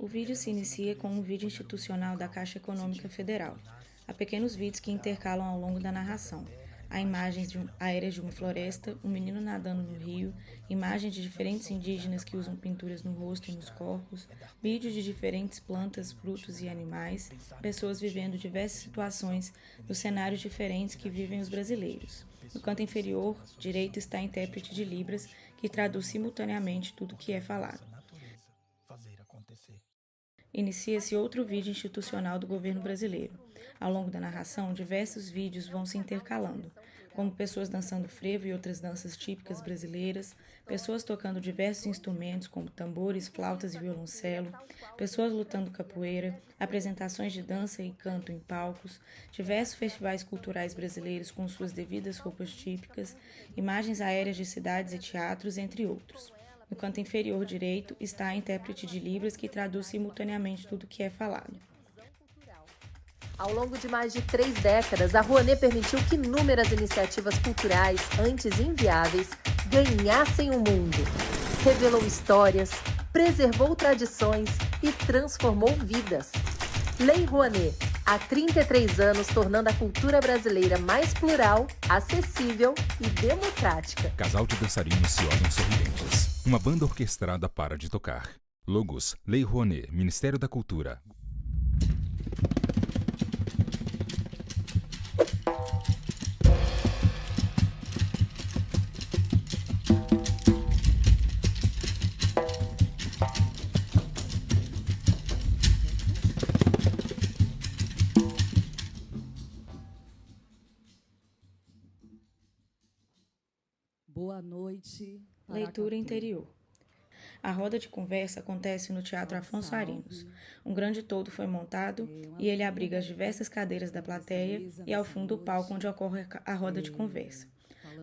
O vídeo se inicia com um vídeo institucional da Caixa Econômica Federal. Há pequenos vídeos que intercalam ao longo da narração. Há imagens aéreas de uma floresta, um menino nadando no rio, imagens de diferentes indígenas que usam pinturas no rosto e nos corpos, vídeos de diferentes plantas, frutos e animais, pessoas vivendo diversas situações nos cenários diferentes que vivem os brasileiros. No canto inferior direito está a intérprete de Libras, que traduz simultaneamente tudo o que é falado. Inicia-se outro vídeo institucional do governo brasileiro. Ao longo da narração, diversos vídeos vão se intercalando, como pessoas dançando frevo e outras danças típicas brasileiras, pessoas tocando diversos instrumentos como tambores, flautas e violoncelo, pessoas lutando capoeira, apresentações de dança e canto em palcos, diversos festivais culturais brasileiros com suas devidas roupas típicas, imagens aéreas de cidades e teatros, entre outros. No canto inferior direito está a intérprete de Libras, que traduz simultaneamente tudo o que é falado. Ao longo de mais de 3 décadas, a Rouanet permitiu que inúmeras iniciativas culturais, antes inviáveis, ganhassem o mundo. Revelou histórias, preservou tradições e transformou vidas. Lei Rouanet, há 33 anos, tornando a cultura brasileira mais plural, acessível e democrática. Casal de dançarinos se olham sorridentes. Uma banda orquestrada para de tocar. Logos, Lei Rouanet, Ministério da Cultura. Boa noite. Leitura interior. A roda de conversa acontece no Teatro Afonso Arinos. Um grande toldo foi montado e ele abriga as diversas cadeiras da plateia e ao fundo o palco onde ocorre a roda de conversa.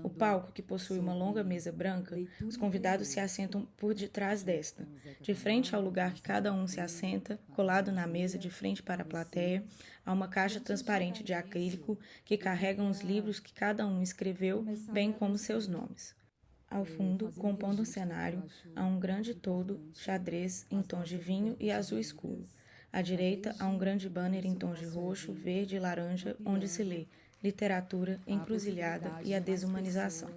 O palco, que possui uma longa mesa branca, os convidados se assentam por detrás desta. De frente ao lugar que cada um se assenta, colado na mesa de frente para a plateia, há uma caixa transparente de acrílico que carrega os livros que cada um escreveu, bem como seus nomes. Ao fundo, compondo o cenário, há um grande toldo xadrez em tons de vinho e azul escuro. À direita, há um grande banner em tons de roxo, verde e laranja, onde se lê Literatura, Encruzilhada e a Desumanização.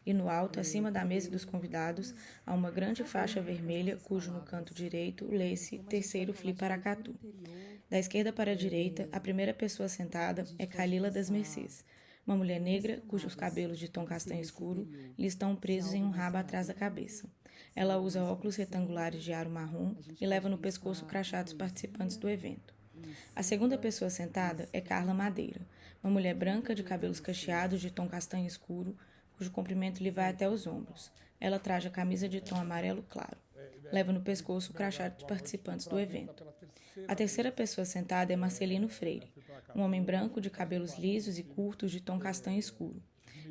E no alto, acima da mesa dos convidados, há uma grande faixa vermelha, cujo no canto direito lê-se Terceiro Fli Paracatu. Da esquerda para a direita, a primeira pessoa sentada é Calila das Mercês, uma mulher negra cujos cabelos de tom castanho escuro lhe estão presos em um rabo atrás da cabeça. Ela usa óculos retangulares de aro marrom e leva no pescoço o crachá dos participantes do evento. A segunda pessoa sentada é Carla Madeira, uma mulher branca de cabelos cacheados de tom castanho escuro, cujo comprimento lhe vai até os ombros. Ela traja camisa de tom amarelo claro. Leva no pescoço o crachá dos participantes do evento. A terceira pessoa sentada é Marcelino Freire, um homem branco de cabelos lisos e curtos de tom castanho escuro.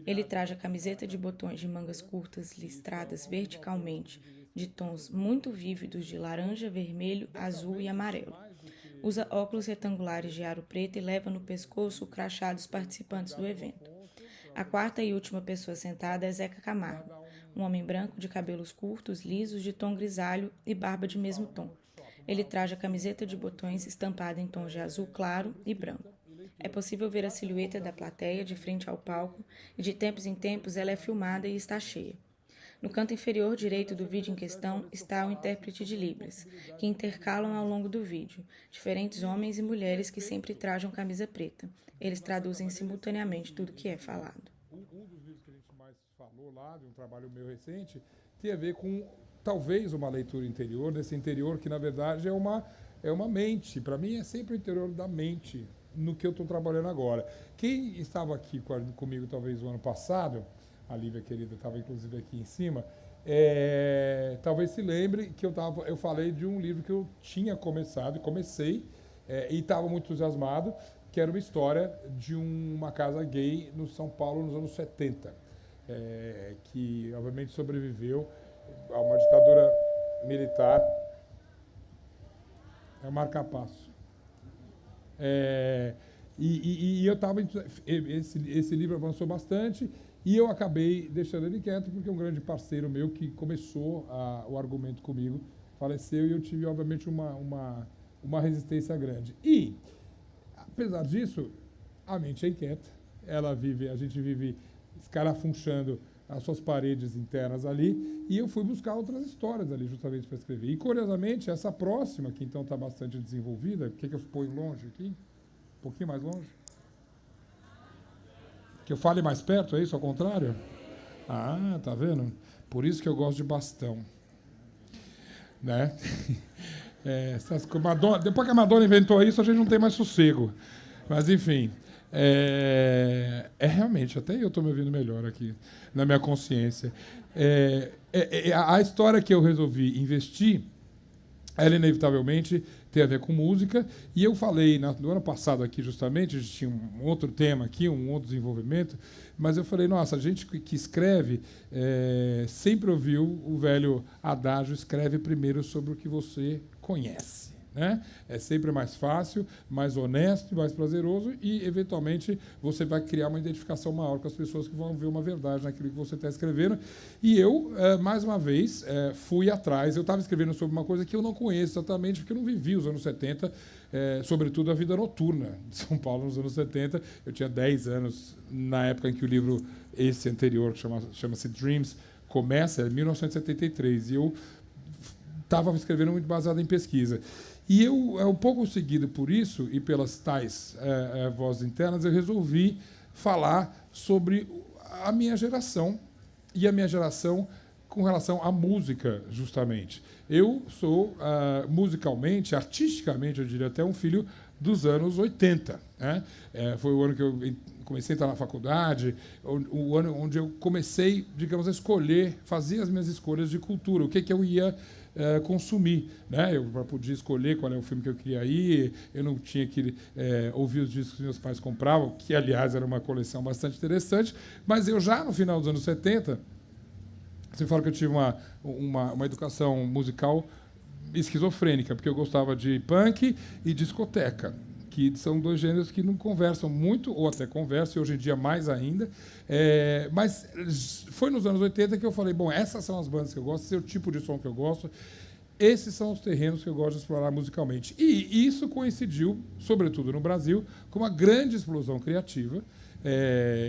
Ele traja camiseta de botões de mangas curtas listradas verticalmente, de tons muito vívidos de laranja, vermelho, azul e amarelo. Usa óculos retangulares de aro preto e leva no pescoço o crachá dos participantes do evento. A quarta e última pessoa sentada é Zeca Camargo, um homem branco de cabelos curtos, lisos, de tom grisalho e barba de mesmo tom. Ele traja camiseta de botões estampada em tons de azul claro e branco. É possível ver a silhueta da plateia de frente ao palco e de tempos em tempos ela é filmada e está cheia. No canto inferior direito do vídeo em questão está o intérprete de Libras, que intercalam ao longo do vídeo, diferentes homens e mulheres que sempre trajam camisa preta. Eles traduzem simultaneamente tudo que é falado. Um dos vídeos que a gente mais falou lá, de um trabalho meu recente, tem a ver com talvez uma leitura interior, desse interior que na verdade é uma mente. Para mim é sempre o interior da mente no que eu estou trabalhando agora. Quem estava aqui comigo talvez o ano passado, a Lívia querida estava inclusive aqui em cima, talvez se lembre que eu falei de um livro que eu tinha começado, comecei, e estava muito entusiasmado, que era uma história de uma casa gay no São Paulo nos anos 70, que obviamente sobreviveu a uma ditadura militar. É o marca-passo. E eu estava... Esse livro avançou bastante e eu acabei deixando ele quieto porque um grande parceiro meu que começou o argumento comigo faleceu e eu tive, obviamente, uma resistência grande. E, apesar disso, a mente é inquieta, a gente vive escarafunchando as suas paredes internas ali, e eu fui buscar outras histórias ali, justamente para escrever. E, curiosamente, essa próxima, que então está bastante desenvolvida, que eu ponho longe aqui? Um pouquinho mais longe? Que eu fale mais perto, é isso, ao contrário? Ah, tá vendo? Por isso que eu gosto de bastão. Né? Depois que a Madonna inventou isso, a gente não tem mais sossego. Mas, enfim, realmente, até eu estou me ouvindo melhor aqui, na minha consciência. A história que eu resolvi investir, ela inevitavelmente tem a ver com música, e eu falei no ano passado aqui, justamente, a gente tinha um outro tema aqui, um outro desenvolvimento, mas eu falei, nossa, a gente que escreve sempre ouviu o velho adágio, escreve primeiro sobre o que você conhece. Né? É sempre mais fácil, mais honesto, mais prazeroso e, eventualmente, você vai criar uma identificação maior com as pessoas que vão ver uma verdade naquilo que você está escrevendo. E eu, mais uma vez, fui atrás. Eu estava escrevendo sobre uma coisa que eu não conheço exatamente, porque eu não vivi os anos 70, sobretudo a vida noturna de São Paulo nos anos 70. Eu tinha 10 anos na época em que o livro, esse anterior, que chama-se Dreams, começa, é 1973, e eu estava escrevendo muito baseado em pesquisa. E eu, um pouco seguido por isso, e pelas tais vozes internas, eu resolvi falar sobre a minha geração, e a minha geração com relação à música, justamente. Eu sou, musicalmente, artisticamente, eu diria até um filho dos anos 80. Né? Foi o ano que eu comecei a entrar na faculdade, o ano onde eu comecei, digamos, a escolher, fazer as minhas escolhas de cultura, o que eu ia consumir. Né? Eu podia escolher qual é o filme que eu queria ir, eu não tinha que ouvir os discos que meus pais compravam, que, aliás, era uma coleção bastante interessante, mas eu já, no final dos anos 70, você fala que eu tive uma educação musical esquizofrênica, porque eu gostava de punk e discoteca, que são dois gêneros que não conversam muito, ou até conversam, e hoje em dia mais ainda. Mas foi nos anos 80 que eu falei, bom, essas são as bandas que eu gosto, esse é o tipo de som que eu gosto, esses são os terrenos que eu gosto de explorar musicalmente. E isso coincidiu, sobretudo no Brasil, com uma grande explosão criativa.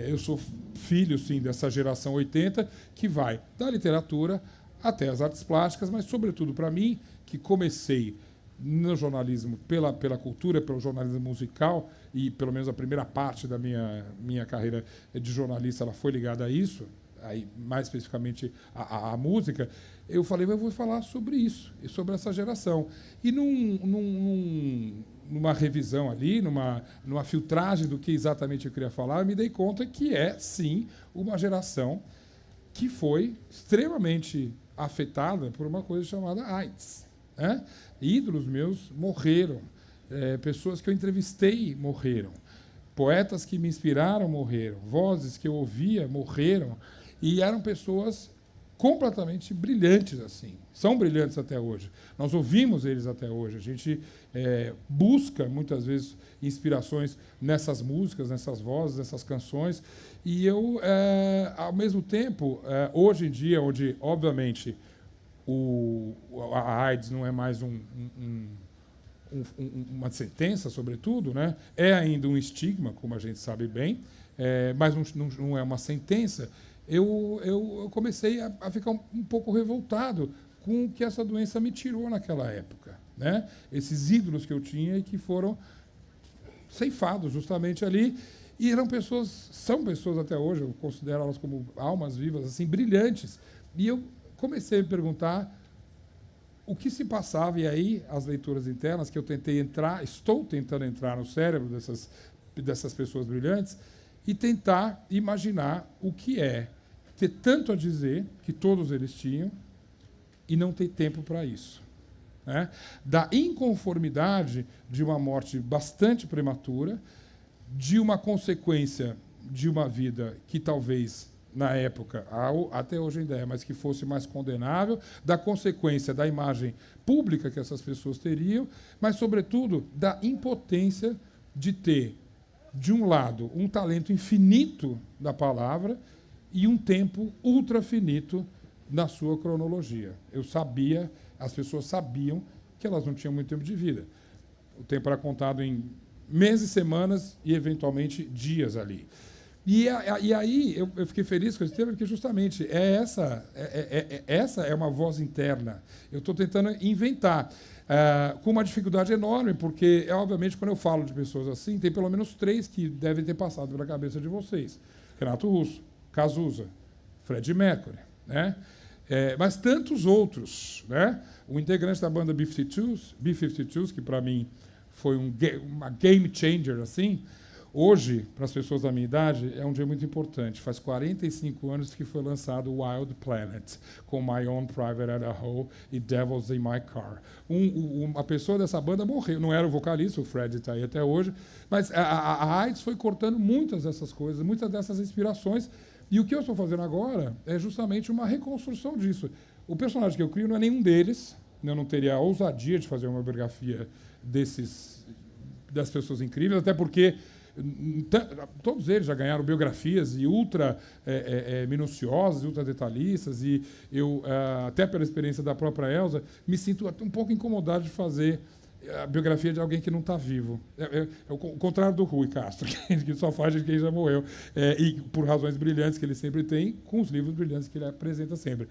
Eu sou filho, sim, dessa geração 80, que vai da literatura até as artes plásticas, mas, sobretudo, para mim, que comecei no jornalismo pela cultura, pelo jornalismo musical, e pelo menos a primeira parte da minha carreira de jornalista ela foi ligada a isso, aí, mais especificamente a música, eu falei, eu vou falar sobre isso, e sobre essa geração. E numa revisão ali, numa filtragem do que exatamente eu queria falar, eu me dei conta que sim, uma geração que foi extremamente afetada por uma coisa chamada AIDS. Né? Ídolos meus morreram, pessoas que eu entrevistei morreram, poetas que me inspiraram morreram, vozes que eu ouvia morreram, e eram pessoas completamente brilhantes, assim. São brilhantes até hoje. Nós ouvimos eles até hoje. A gente busca, muitas vezes, inspirações nessas músicas, nessas vozes, nessas canções. E eu, ao mesmo tempo, hoje em dia, onde, obviamente, a AIDS não é mais uma sentença, sobretudo, né? É ainda um estigma, como a gente sabe bem, mas não é uma sentença. Eu comecei a ficar um pouco revoltado com o que essa doença me tirou naquela época. Né? Esses ídolos que eu tinha e que foram ceifados justamente ali. E são pessoas até hoje, eu considero elas como almas vivas, assim, brilhantes. E eu comecei a me perguntar o que se passava, e aí as leituras internas que eu estou tentando entrar no cérebro dessas pessoas brilhantes e tentar imaginar o que é ter tanto a dizer, que todos eles tinham, e não ter tempo para isso. Né? Da inconformidade de uma morte bastante prematura, de uma consequência de uma vida que talvez, na época, até hoje ainda mas que fosse mais condenável, da consequência da imagem pública que essas pessoas teriam, mas, sobretudo, da impotência de ter, de um lado, um talento infinito da palavra e um tempo ultrafinito na sua cronologia. Eu sabia As pessoas sabiam que elas não tinham muito tempo de vida. O tempo era contado em meses, semanas e, eventualmente, dias ali. E aí eu fiquei feliz com esse tema, porque justamente essa é uma voz interna. Eu estou tentando inventar, com uma dificuldade enorme, porque, obviamente, quando eu falo de pessoas assim, tem pelo menos 3 que devem ter passado pela cabeça de vocês. Renato Russo, Cazuza, Freddie Mercury, né? Mas tantos outros, né? O integrante da banda B-52s, que para mim foi uma game changer, assim, hoje, para as pessoas da minha idade, é um dia muito importante. Faz 45 anos que foi lançado Wild Planet, com My Own Private Idaho e Devils in My Car. Uma pessoa dessa banda morreu. Não era o vocalista, o Fred está aí até hoje, mas a AIDS foi cortando muitas dessas coisas, muitas dessas inspirações. E o que eu estou fazendo agora é justamente uma reconstrução disso. O personagem que eu crio não é nenhum deles. Eu não teria a ousadia de fazer uma biografia das pessoas incríveis, até porque todos eles já ganharam biografias e ultra minuciosas, ultra detalhistas, e eu, até pela experiência da própria Elza, me sinto um pouco incomodado de fazer a biografia de alguém que não está vivo. É o contrário do Rui Castro, que só faz de quem já morreu, e por razões brilhantes que ele sempre tem, com os livros brilhantes que ele apresenta sempre.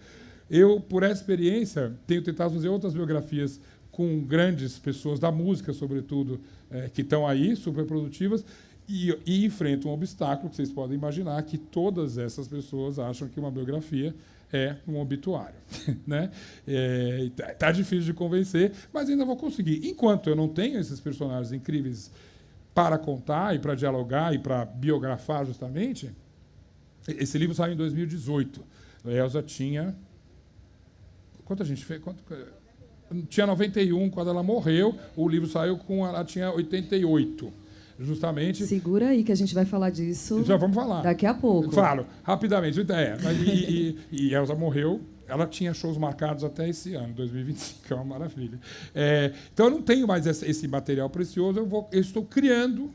Eu, por essa experiência, tenho tentado fazer outras biografias com grandes pessoas da música, sobretudo, que estão aí, super produtivas, e enfrentam um obstáculo que vocês podem imaginar, que todas essas pessoas acham que uma biografia é um obituário. Né? Tá difícil de convencer, mas ainda vou conseguir. Enquanto eu não tenho esses personagens incríveis para contar e para dialogar e para biografar, justamente, esse livro saiu em 2018. A Elza tinha... Quanto a gente fez? Tinha 91 quando ela morreu. O livro saiu com... Ela tinha 88. Justamente. Segura aí que a gente vai falar disso. Já vamos falar. Daqui a pouco. Falo, rapidamente. E Elza morreu. Ela tinha shows marcados até esse ano, 2025, é uma maravilha. Então, eu não tenho mais esse material precioso, eu estou criando,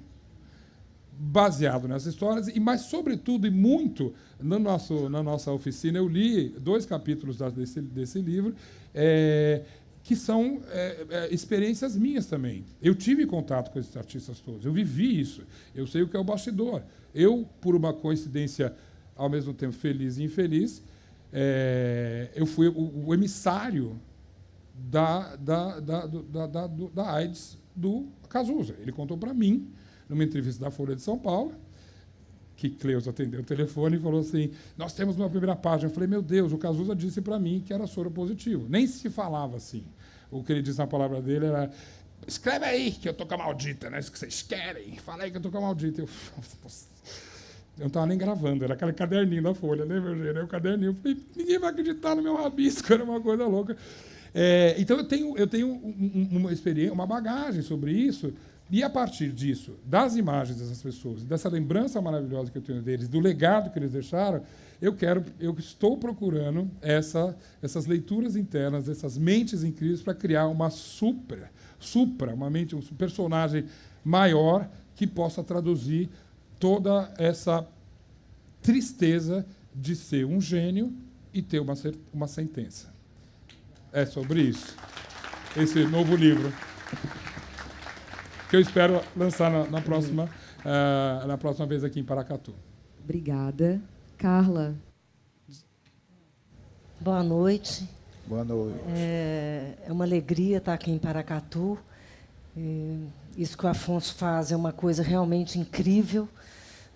baseado nessas histórias, mas, sobretudo, e muito, na nossa oficina, eu li 2 capítulos desse livro, que são experiências minhas também. Eu tive contato com esses artistas todos, eu vivi isso, eu sei o que é o bastidor. Eu, por uma coincidência, ao mesmo tempo feliz e infeliz, eu fui o emissário da AIDS do Cazuza. Ele contou para mim, numa entrevista da Folha de São Paulo, que Cleusa atendeu o telefone e falou assim, nós temos uma primeira página. Eu falei, meu Deus, o Cazuza disse para mim que era soro positivo. Nem se falava assim. O que ele disse na palavra dele era, escreve aí que eu tô com a maldita, né? Isso que vocês querem. Fala aí que eu tô com a maldita. Eu não estava nem gravando, era aquele caderninho da Folha, né, meu gênio? O caderninho. Eu falei, ninguém vai acreditar no meu rabisco, era uma coisa louca. Então, eu tenho uma experiência, uma bagagem sobre isso. E, a partir disso, das imagens dessas pessoas, dessa lembrança maravilhosa que eu tenho deles, do legado que eles deixaram, eu estou procurando essas leituras internas, essas mentes incríveis para criar uma uma mente, um personagem maior que possa traduzir toda essa tristeza de ser um gênio e ter uma sentença. É sobre isso. Esse novo livro. Que eu espero lançar na próxima vez aqui em Paracatu. Obrigada. Carla. Boa noite. Boa noite. É uma alegria estar aqui em Paracatu. Isso que o Afonso faz é uma coisa realmente incrível,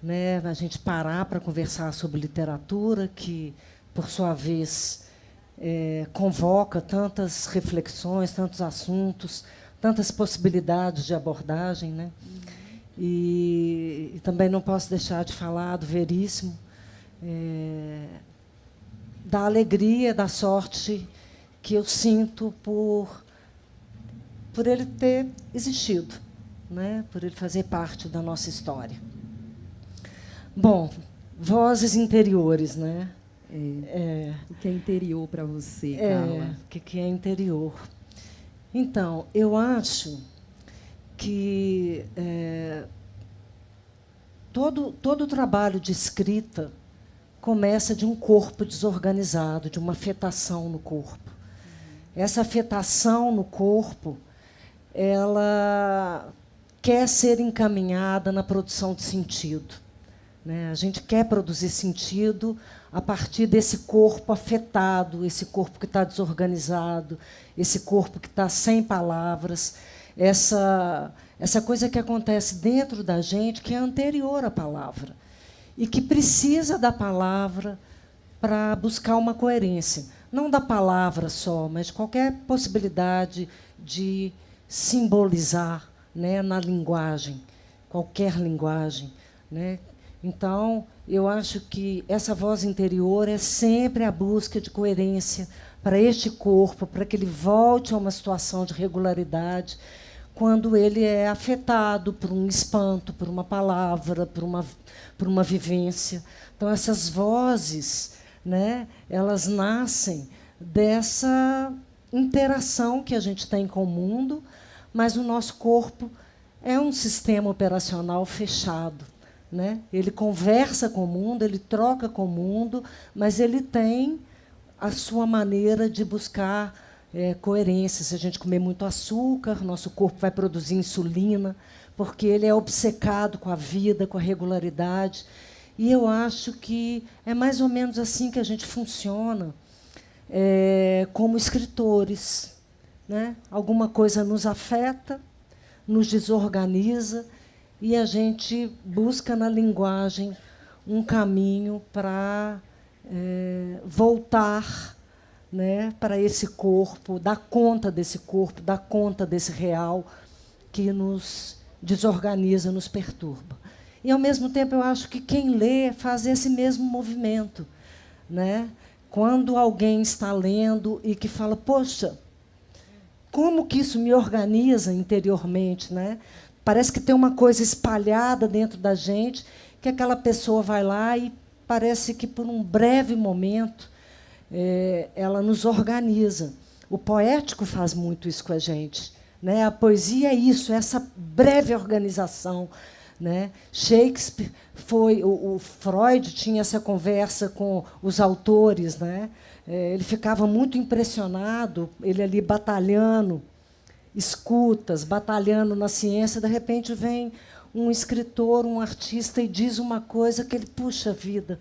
né? A gente parar para conversar sobre literatura, que, por sua vez, convoca tantas reflexões, tantos assuntos, tantas possibilidades de abordagem, né? E também não posso deixar de falar do Veríssimo, da alegria, da sorte que eu sinto por ele ter existido, né? Por ele fazer parte da nossa história. Bom, vozes interiores, né? O que é interior para você, Carla? O que é interior? Então, eu acho que todo o trabalho de escrita começa de um corpo desorganizado, de uma afetação no corpo. essa afetação no corpo, ela quer ser encaminhada na produção de sentido, né? A gente quer produzir sentido a partir desse corpo afetado, esse corpo que está desorganizado, esse corpo que está sem palavras, essa coisa que acontece dentro da gente que é anterior à palavra e que precisa da palavra para buscar uma coerência. Não da palavra só, mas de qualquer possibilidade de simbolizar, né, na linguagem, qualquer linguagem, né? Então, eu acho que essa voz interior é sempre a busca de coerência para este corpo, para que ele volte a uma situação de regularidade quando ele é afetado por um espanto, por uma palavra, por uma vivência. Então, essas vozes, né, elas nascem dessa interação que a gente tem com o mundo, mas o nosso corpo é um sistema operacional fechado, né? Ele conversa com o mundo, ele troca com o mundo, mas ele tem a sua maneira de buscar coerência. Se a gente comer muito açúcar, nosso corpo vai produzir insulina, porque ele é obcecado com a vida, com a regularidade. E eu acho que é mais ou menos assim que a gente funciona como escritores, né? Alguma coisa nos afeta, nos desorganiza, e a gente busca na linguagem um caminho para voltar, né, para esse corpo, dar conta desse corpo, dar conta desse real que nos desorganiza, nos perturba. E, ao mesmo tempo, eu acho que quem lê faz esse mesmo movimento, né? Quando alguém está lendo e que fala, poxa, como que isso me organiza interiormente, né? Parece que tem uma coisa espalhada dentro da gente, que aquela pessoa vai lá e parece que, por um breve momento, ela nos organiza. O poético faz muito isso com a gente, né? A poesia é isso, essa breve organização, né? Shakespeare o Freud tinha essa conversa com os autores, né? Ele ficava muito impressionado, ele ali batalhando, escutas, batalhando na ciência, de repente vem um escritor, um artista e diz uma coisa que ele, puxa vida,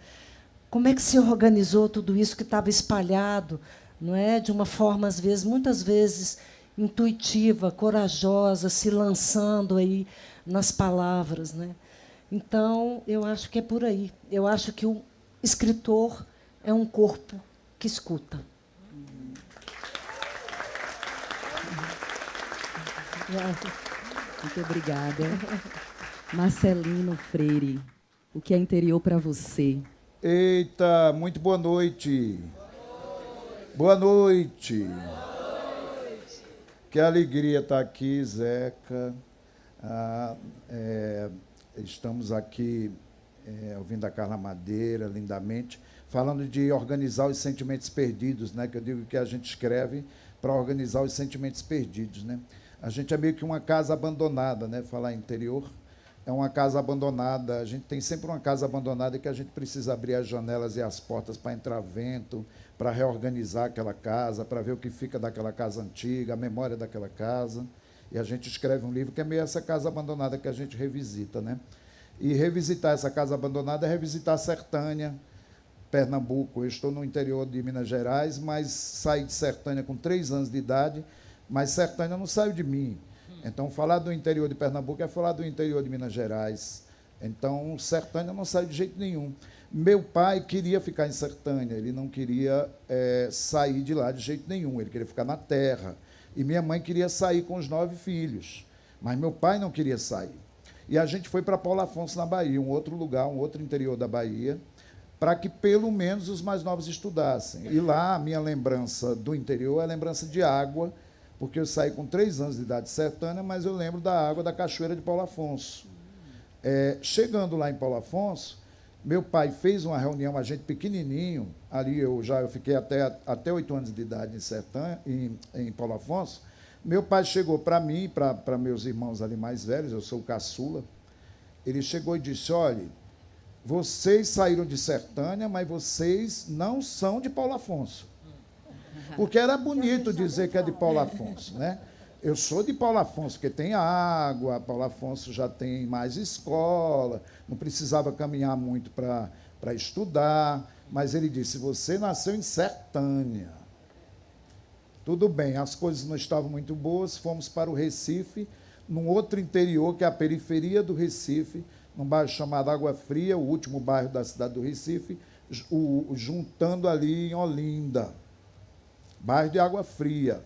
como é que se organizou tudo isso que estava espalhado, não é? De uma forma, às vezes, muitas vezes, intuitiva, corajosa, se lançando aí nas palavras, né? Então, eu acho que é por aí. Eu acho que o escritor é um corpo que escuta. Muito obrigada. Marcelino Freire, o que é interior para você? Eita, muito boa noite. Boa noite. Que alegria estar aqui, Zeca. Estamos aqui ouvindo a Carla Madeira, lindamente, falando de organizar os sentimentos perdidos, né? Que eu digo que a gente escreve para organizar os sentimentos perdidos, né? A gente é meio que uma casa abandonada, né? Falar interior é uma casa abandonada. A gente tem sempre uma casa abandonada que a gente precisa abrir as janelas e as portas para entrar vento, para reorganizar aquela casa, para ver o que fica daquela casa antiga, a memória daquela casa. E a gente escreve um livro que é meio essa casa abandonada que a gente revisita, né? E revisitar essa casa abandonada é revisitar Sertânia, Pernambuco. Eu estou no interior de Minas Gerais, mas saí de Sertânia com 3 anos de idade, mas Sertânia não saiu de mim. Então, falar do interior de Pernambuco é falar do interior de Minas Gerais. Então, Sertânia não saiu de jeito nenhum. Meu pai queria ficar em Sertânia, ele não queria sair de lá de jeito nenhum, ele queria ficar na terra. E minha mãe queria sair com os 9 filhos, mas meu pai não queria sair. E a gente foi para Paulo Afonso, na Bahia, um outro lugar, um outro interior da Bahia, para que pelo menos os mais novos estudassem. E lá a minha lembrança do interior é a lembrança de água, porque eu saí com 3 anos de idade de Sertânia, mas eu lembro da água da cachoeira de Paulo Afonso. Chegando lá em Paulo Afonso, meu pai fez uma reunião, a gente pequenininho, ali eu fiquei até 8 anos de idade em Sertânia, em Paulo Afonso. Meu pai chegou para mim e para meus irmãos ali mais velhos, eu sou o caçula, ele chegou e disse, olha, vocês saíram de Sertânia, mas vocês não são de Paulo Afonso. Porque era bonito dizer que é de Paulo Afonso, né? Eu sou de Paulo Afonso, porque tem água, Paulo Afonso já tem mais escola, não precisava caminhar muito para estudar, mas ele disse, você nasceu em Sertânia. Tudo bem, as coisas não estavam muito boas, fomos para o Recife, num outro interior, que é a periferia do Recife, num bairro chamado Água Fria, o último bairro da cidade do Recife, juntando ali em Olinda, bairro de Água Fria.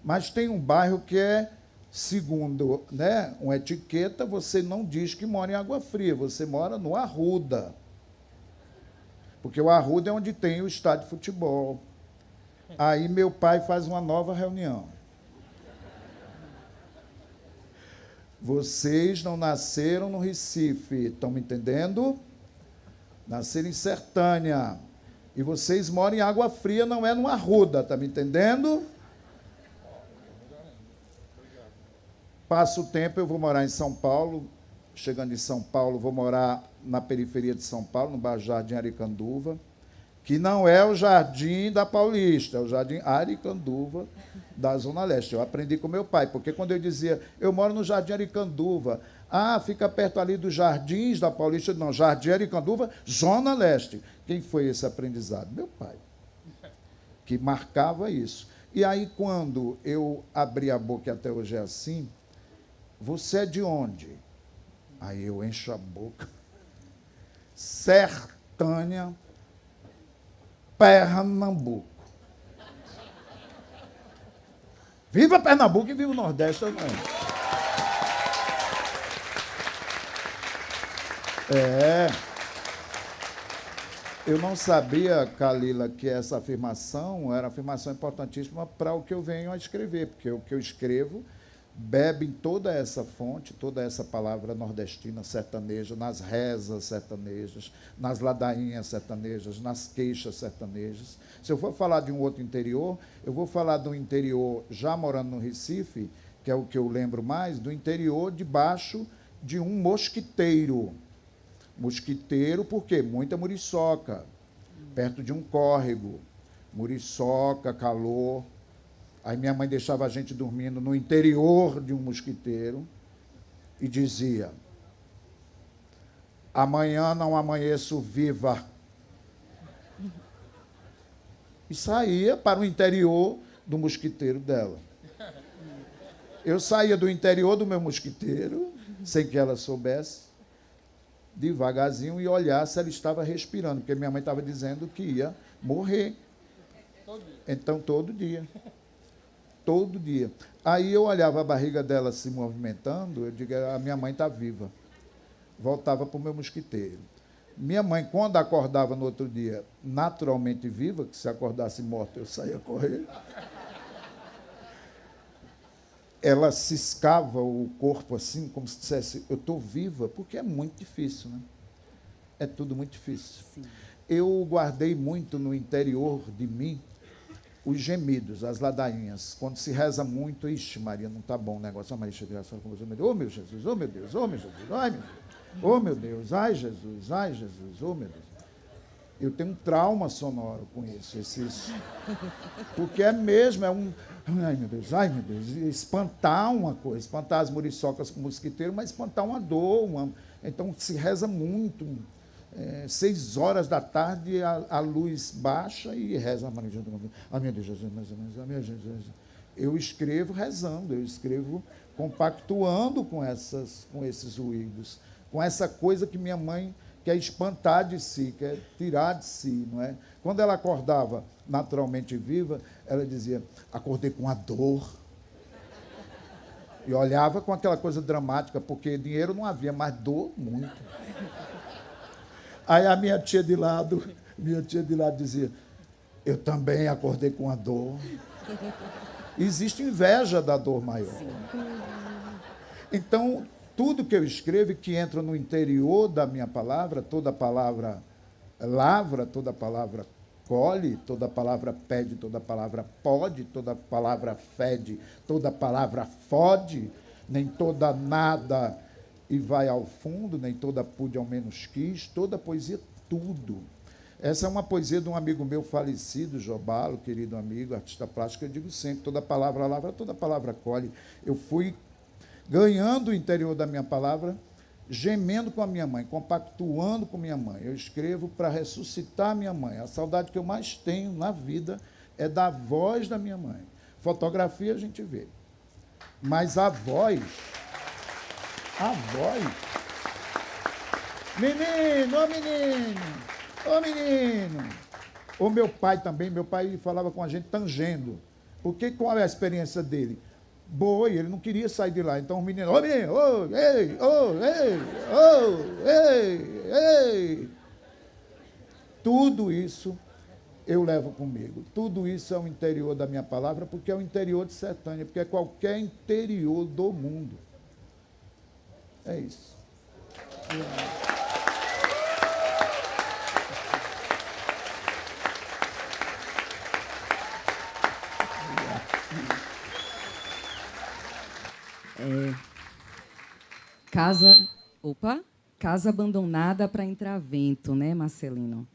Mas tem um bairro que é, segundo, né, uma etiqueta, você não diz que mora em Água Fria, você mora no Arruda. Porque o Arruda é onde tem o estádio de futebol. Aí meu pai faz uma nova reunião. Vocês não nasceram no Recife, estão me entendendo? Nasceram em Sertânia. E vocês moram em Água Fria, não é no Arruda, está me entendendo? Passa o tempo, eu vou morar em São Paulo. Chegando em São Paulo, vou morar na periferia de São Paulo, no bairro Jardim Aricanduva, que não é o Jardim da Paulista, é o Jardim Aricanduva da Zona Leste. Eu aprendi com meu pai, porque quando eu dizia, eu moro no Jardim Aricanduva, fica perto ali dos Jardins da Paulista, não, Jardim Aricanduva, Zona Leste. Quem foi esse aprendizado? Meu pai, que marcava isso. E aí, quando eu abri a boca, e até hoje é assim, você é de onde? Aí eu encho a boca. Sertânia, Pernambuco. Viva Pernambuco e viva o Nordeste também. Eu não sabia, Kalila, que essa afirmação era uma afirmação importantíssima para o que eu venho a escrever, porque o que eu escrevo bebe em toda essa fonte, toda essa palavra nordestina sertaneja, nas rezas sertanejas, nas ladainhas sertanejas, nas queixas sertanejas. Se eu for falar de um outro interior, eu vou falar do interior, já morando no Recife, que é o que eu lembro mais, do interior debaixo de um mosquiteiro. Mosquiteiro, por quê? Muita muriçoca, perto de um córrego. Muriçoca, calor. Aí minha mãe deixava a gente dormindo no interior de um mosquiteiro e dizia, amanhã não amanheço viva. E saía para o interior do mosquiteiro dela. Eu saía do interior do meu mosquiteiro, sem que ela soubesse, devagarzinho, e olhar se ela estava respirando, porque minha mãe estava dizendo que ia morrer. Então, todo dia. Todo dia. Aí eu olhava a barriga dela se movimentando, eu digo, a minha mãe está viva. Voltava para o meu mosquiteiro. Minha mãe, quando acordava no outro dia, naturalmente viva, que se acordasse morta, eu saía correr. Ela ciscava o corpo assim, como se dissesse, eu estou viva, porque é muito difícil, né? É tudo muito difícil. Sim. Eu guardei muito no interior de mim os gemidos, as ladainhas. Quando se reza muito, ixi, Maria, não está bom o negócio. Ah, Maria, graças com você, meu Deus, oh, meu Jesus, oh, meu Deus, oh, meu Jesus, ai, meu Deus, oh, meu Deus, ai, Jesus, oh, meu Deus. Eu tenho um trauma sonoro com isso, porque é mesmo, é um, ai, meu Deus, espantar uma coisa, espantar as muriçocas com o mosquiteiro, mas espantar uma dor, então se reza muito. 6 horas da tarde, a luz baixa e reza. Ah, meu Deus, Jesus, meu Jesus. Eu escrevo rezando, eu escrevo compactuando com esses ruídos, com essa coisa que minha mãe quer espantar de si, quer tirar de si, não é? Quando ela acordava naturalmente viva, ela dizia, acordei com a dor. E olhava com aquela coisa dramática, porque dinheiro não havia, mas dor muito. Aí a minha tia de lado dizia, eu também acordei com a dor. Existe inveja da dor maior. Sim. Então, tudo que eu escrevo que entra no interior da minha palavra, toda palavra lavra, toda palavra colhe, toda palavra pede, toda palavra pode, toda palavra fede, toda palavra fode, nem toda nada e vai ao fundo, nem toda pude ao menos quis, toda poesia, tudo. Essa é uma poesia de um amigo meu falecido, Jobalo, querido amigo, artista plástico. Eu digo sempre, toda palavra lavra, toda palavra colhe. Eu fui ganhando o interior da minha palavra, gemendo com a minha mãe, compactuando com minha mãe. Eu escrevo para ressuscitar a minha mãe. A saudade que eu mais tenho na vida é da voz da minha mãe. Fotografia a gente vê, mas a voz... Menino, ô menino, ô menino. O meu pai também, meu pai falava com a gente tangendo. Qual é a experiência dele? Boa, e ele não queria sair de lá. Então o menino, ô menino, ô, ei, ô, ei, ô, ei, ei. Tudo isso eu levo comigo. Tudo isso é o interior da minha palavra, porque é o interior de Sertânia, porque é qualquer interior do mundo. É isso. Casa abandonada para entrar vento, né, Marcelino?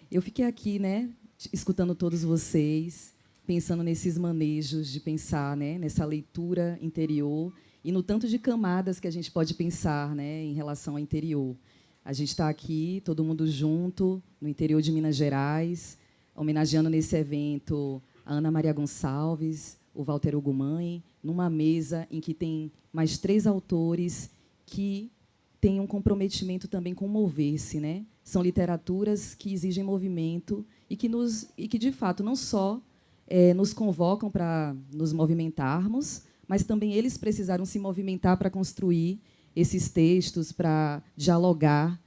Eu fiquei aqui, né, escutando todos vocês, pensando nesses manejos de pensar, né, nessa leitura interior e no tanto de camadas que a gente pode pensar, né, em relação ao interior. A gente está aqui, todo mundo junto, no interior de Minas Gerais, homenageando nesse evento a Ana Maria Gonçalves, o Walter Hugo Mãe, numa mesa em que tem mais 3 autores que têm um comprometimento também com mover-se, né? São literaturas que exigem movimento e que de fato, não só nos convocam para nos movimentarmos, mas também eles precisaram se movimentar para construir esses textos, para dialogar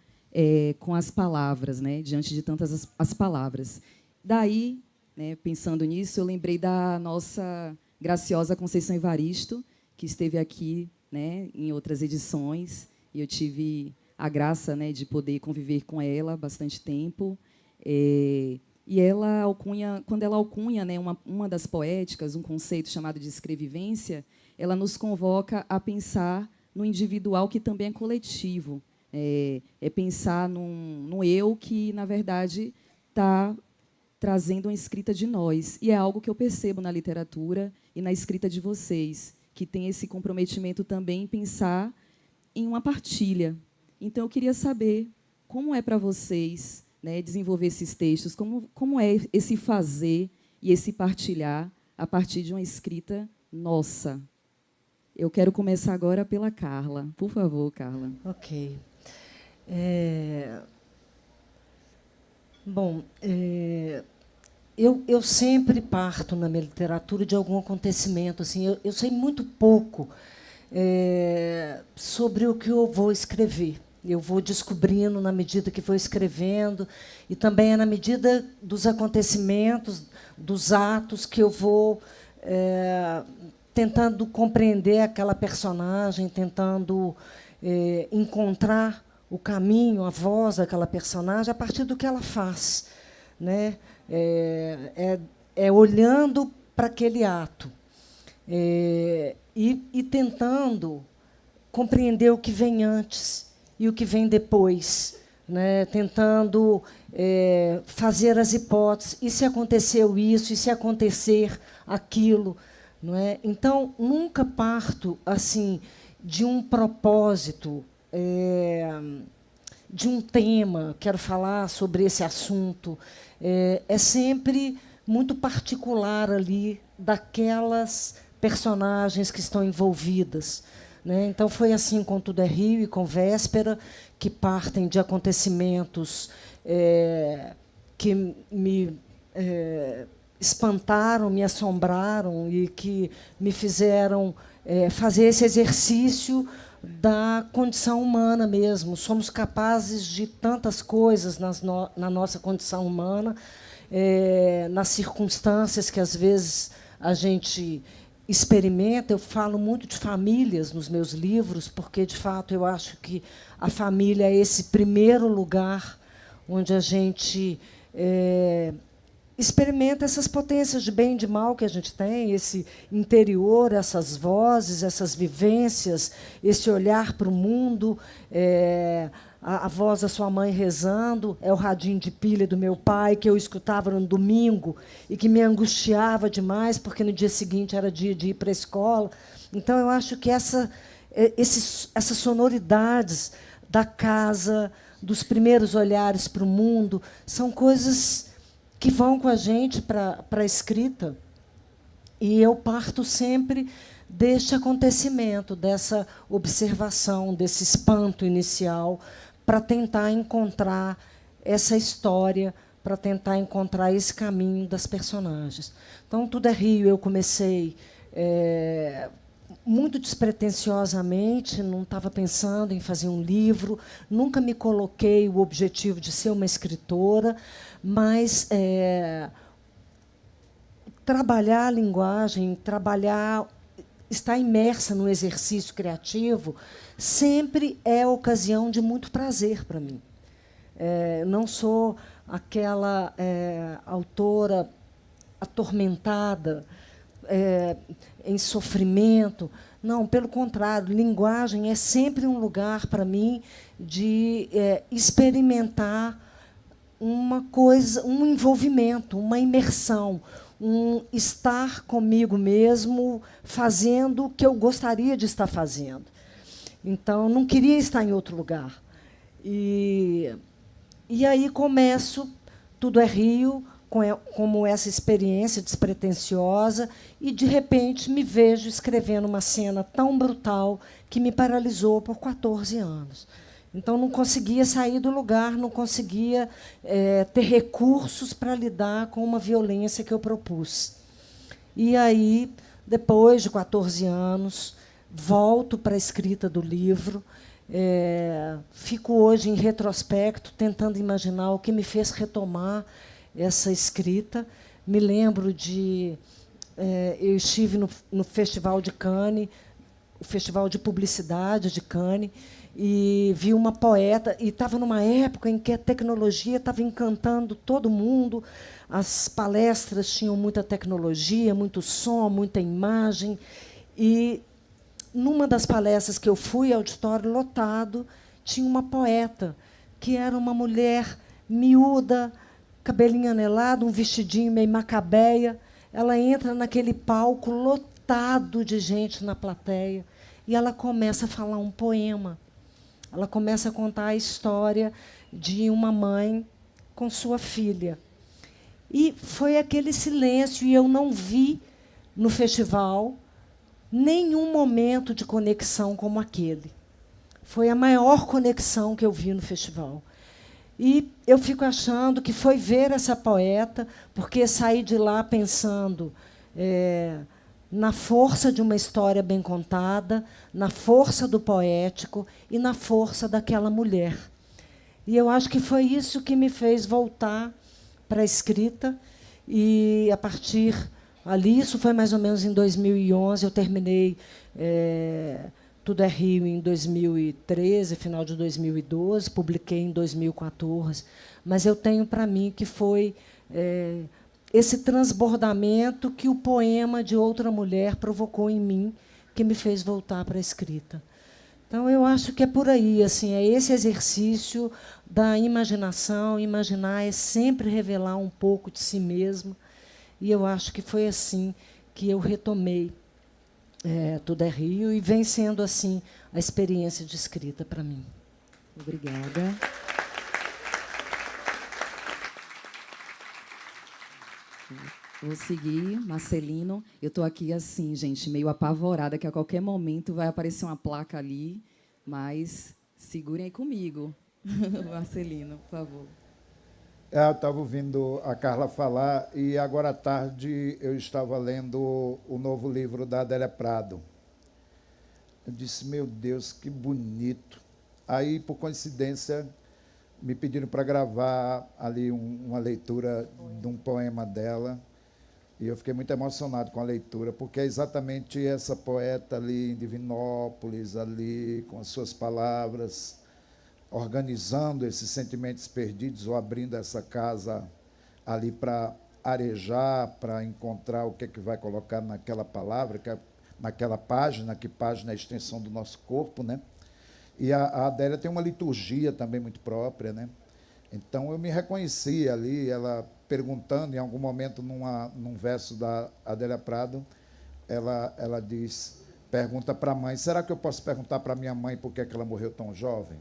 com as palavras, né? Diante de tantas as palavras. Daí, né, pensando nisso, eu lembrei da nossa graciosa Conceição Evaristo, que esteve aqui, né, em outras edições, e eu tive a graça, né, de poder conviver com ela bastante tempo. E ela quando ela alcunha, né, uma das poéticas, um conceito chamado de escrevivência, ela nos convoca a pensar no individual, que também é coletivo. É pensar num eu que, na verdade, está trazendo uma escrita de nós. E é algo que eu percebo na literatura e na escrita de vocês, que tem esse comprometimento também em pensar em uma partilha. Então, eu queria saber como é para vocês, né, desenvolver esses textos, como é esse fazer e esse partilhar a partir de uma escrita nossa. Eu quero começar agora pela Carla. Por favor, Carla. Ok. Eu sempre parto na minha literatura de algum acontecimento. Assim, eu sei muito pouco sobre o que eu vou escrever. Eu vou descobrindo na medida que vou escrevendo, e também é na medida dos acontecimentos, dos atos, que eu vou tentando compreender aquela personagem, tentando encontrar o caminho, a voz daquela personagem a partir do que ela faz, né? Olhando para aquele ato e tentando compreender o que vem antes e o que vem depois, né? Tentando fazer as hipóteses. E se aconteceu isso? E se acontecer aquilo? Não é? Então, nunca parto assim de um propósito, de um tema, quero falar sobre esse assunto. É sempre muito particular ali daquelas personagens que estão envolvidas, né? Então, foi assim com Tudo é Rio e com Véspera, que partem de acontecimentos que me espantaram, me assombraram e que me fizeram fazer esse exercício da condição humana mesmo. Somos capazes de tantas coisas na nossa condição humana, nas circunstâncias que, às vezes, a gente experimenta. Eu falo muito de famílias nos meus livros, porque, de fato, eu acho que a família é esse primeiro lugar onde a gente experimenta essas potências de bem e de mal que a gente tem, esse interior, essas vozes, essas vivências, esse olhar para o mundo, a voz da sua mãe rezando, é o radinho de pilha do meu pai, que eu escutava no domingo e que me angustiava demais, porque no dia seguinte era dia de ir para a escola. Então, eu acho que essas sonoridades da casa, dos primeiros olhares para o mundo, são coisas que vão com a gente para a escrita. E eu parto sempre deste acontecimento, dessa observação, desse espanto inicial, para tentar encontrar essa história, para tentar encontrar esse caminho das personagens. Então, Tudo é Rio, eu comecei muito despretensiosamente, não estava pensando em fazer um livro, nunca me coloquei o objetivo de ser uma escritora, mas trabalhar a linguagem, estar imersa no exercício criativo, sempre é ocasião de muito prazer para mim. Não sou aquela autora atormentada, em sofrimento. Não, pelo contrário, linguagem é sempre um lugar, para mim, de experimentar uma coisa, um envolvimento, uma imersão, um estar comigo mesmo, fazendo o que eu gostaria de estar fazendo. Então, não queria estar em outro lugar. E aí começo Tudo é Rio, como essa experiência despretensiosa, e, de repente, me vejo escrevendo uma cena tão brutal que me paralisou por 14 anos. Então, não conseguia sair do lugar, não conseguia ter recursos para lidar com uma violência que eu propus. E aí, depois de 14 anos, volto para a escrita do livro. Fico hoje, em retrospecto, tentando imaginar o que me fez retomar essa escrita. Me lembro de... eu estive no Festival de Cannes, o Festival de Publicidade de Cannes, e vi uma poeta, e estava numa época em que a tecnologia estava encantando todo mundo, as palestras tinham muita tecnologia, muito som, muita imagem, e, numa das palestras que eu fui, auditório lotado, tinha uma poeta, que era uma mulher miúda, cabelinho anelado, um vestidinho meio macabeia. Ela entra naquele palco lotado de gente na plateia e ela começa a falar um poema. Ela começa a contar a história de uma mãe com sua filha. E foi aquele silêncio, e eu não vi no festival nenhum momento de conexão como aquele. Foi a maior conexão que eu vi no festival. E eu fico achando que foi ver essa poeta, porque saí de lá pensando na força de uma história bem contada, na força do poético e na força daquela mulher. E eu acho que foi isso que me fez voltar para a escrita. E, a partir ali, isso foi mais ou menos em 2011, eu terminei Tudo é Rio em 2013, final de 2012, publiquei em 2014. Mas eu tenho para mim que foi esse transbordamento que o poema de outra mulher provocou em mim, que me fez voltar para a escrita. Então, eu acho que é por aí, assim, é esse exercício da imaginação. Imaginar é sempre revelar um pouco de si mesmo. E eu acho que foi assim que eu retomei Tudo é Rio, e vem sendo assim a experiência de escrita para mim. Obrigada. Vou seguir, Marcelino. Eu estou aqui assim, gente, meio apavorada, que a qualquer momento vai aparecer uma placa ali, mas segurem aí comigo. Marcelino, por favor. Eu estava ouvindo a Carla falar, e agora à tarde eu estava lendo o novo livro da Adélia Prado. Eu disse, meu Deus, que bonito. Aí, por coincidência, me pediram para gravar ali uma leitura de um poema dela, e eu fiquei muito emocionado com a leitura, porque é exatamente essa poeta ali em Divinópolis, ali com as suas palavras, organizando esses sentimentos perdidos, ou abrindo essa casa ali para arejar para encontrar o que é que vai colocar naquela palavra, naquela página, que página é a extensão do nosso corpo, né? E a Adélia tem uma liturgia também muito própria, né? Então, eu me reconheci ali, ela perguntando, em algum momento, num verso da Adélia Prado, ela diz, pergunta para a mãe, será que eu posso perguntar para minha mãe por que é que ela morreu tão jovem?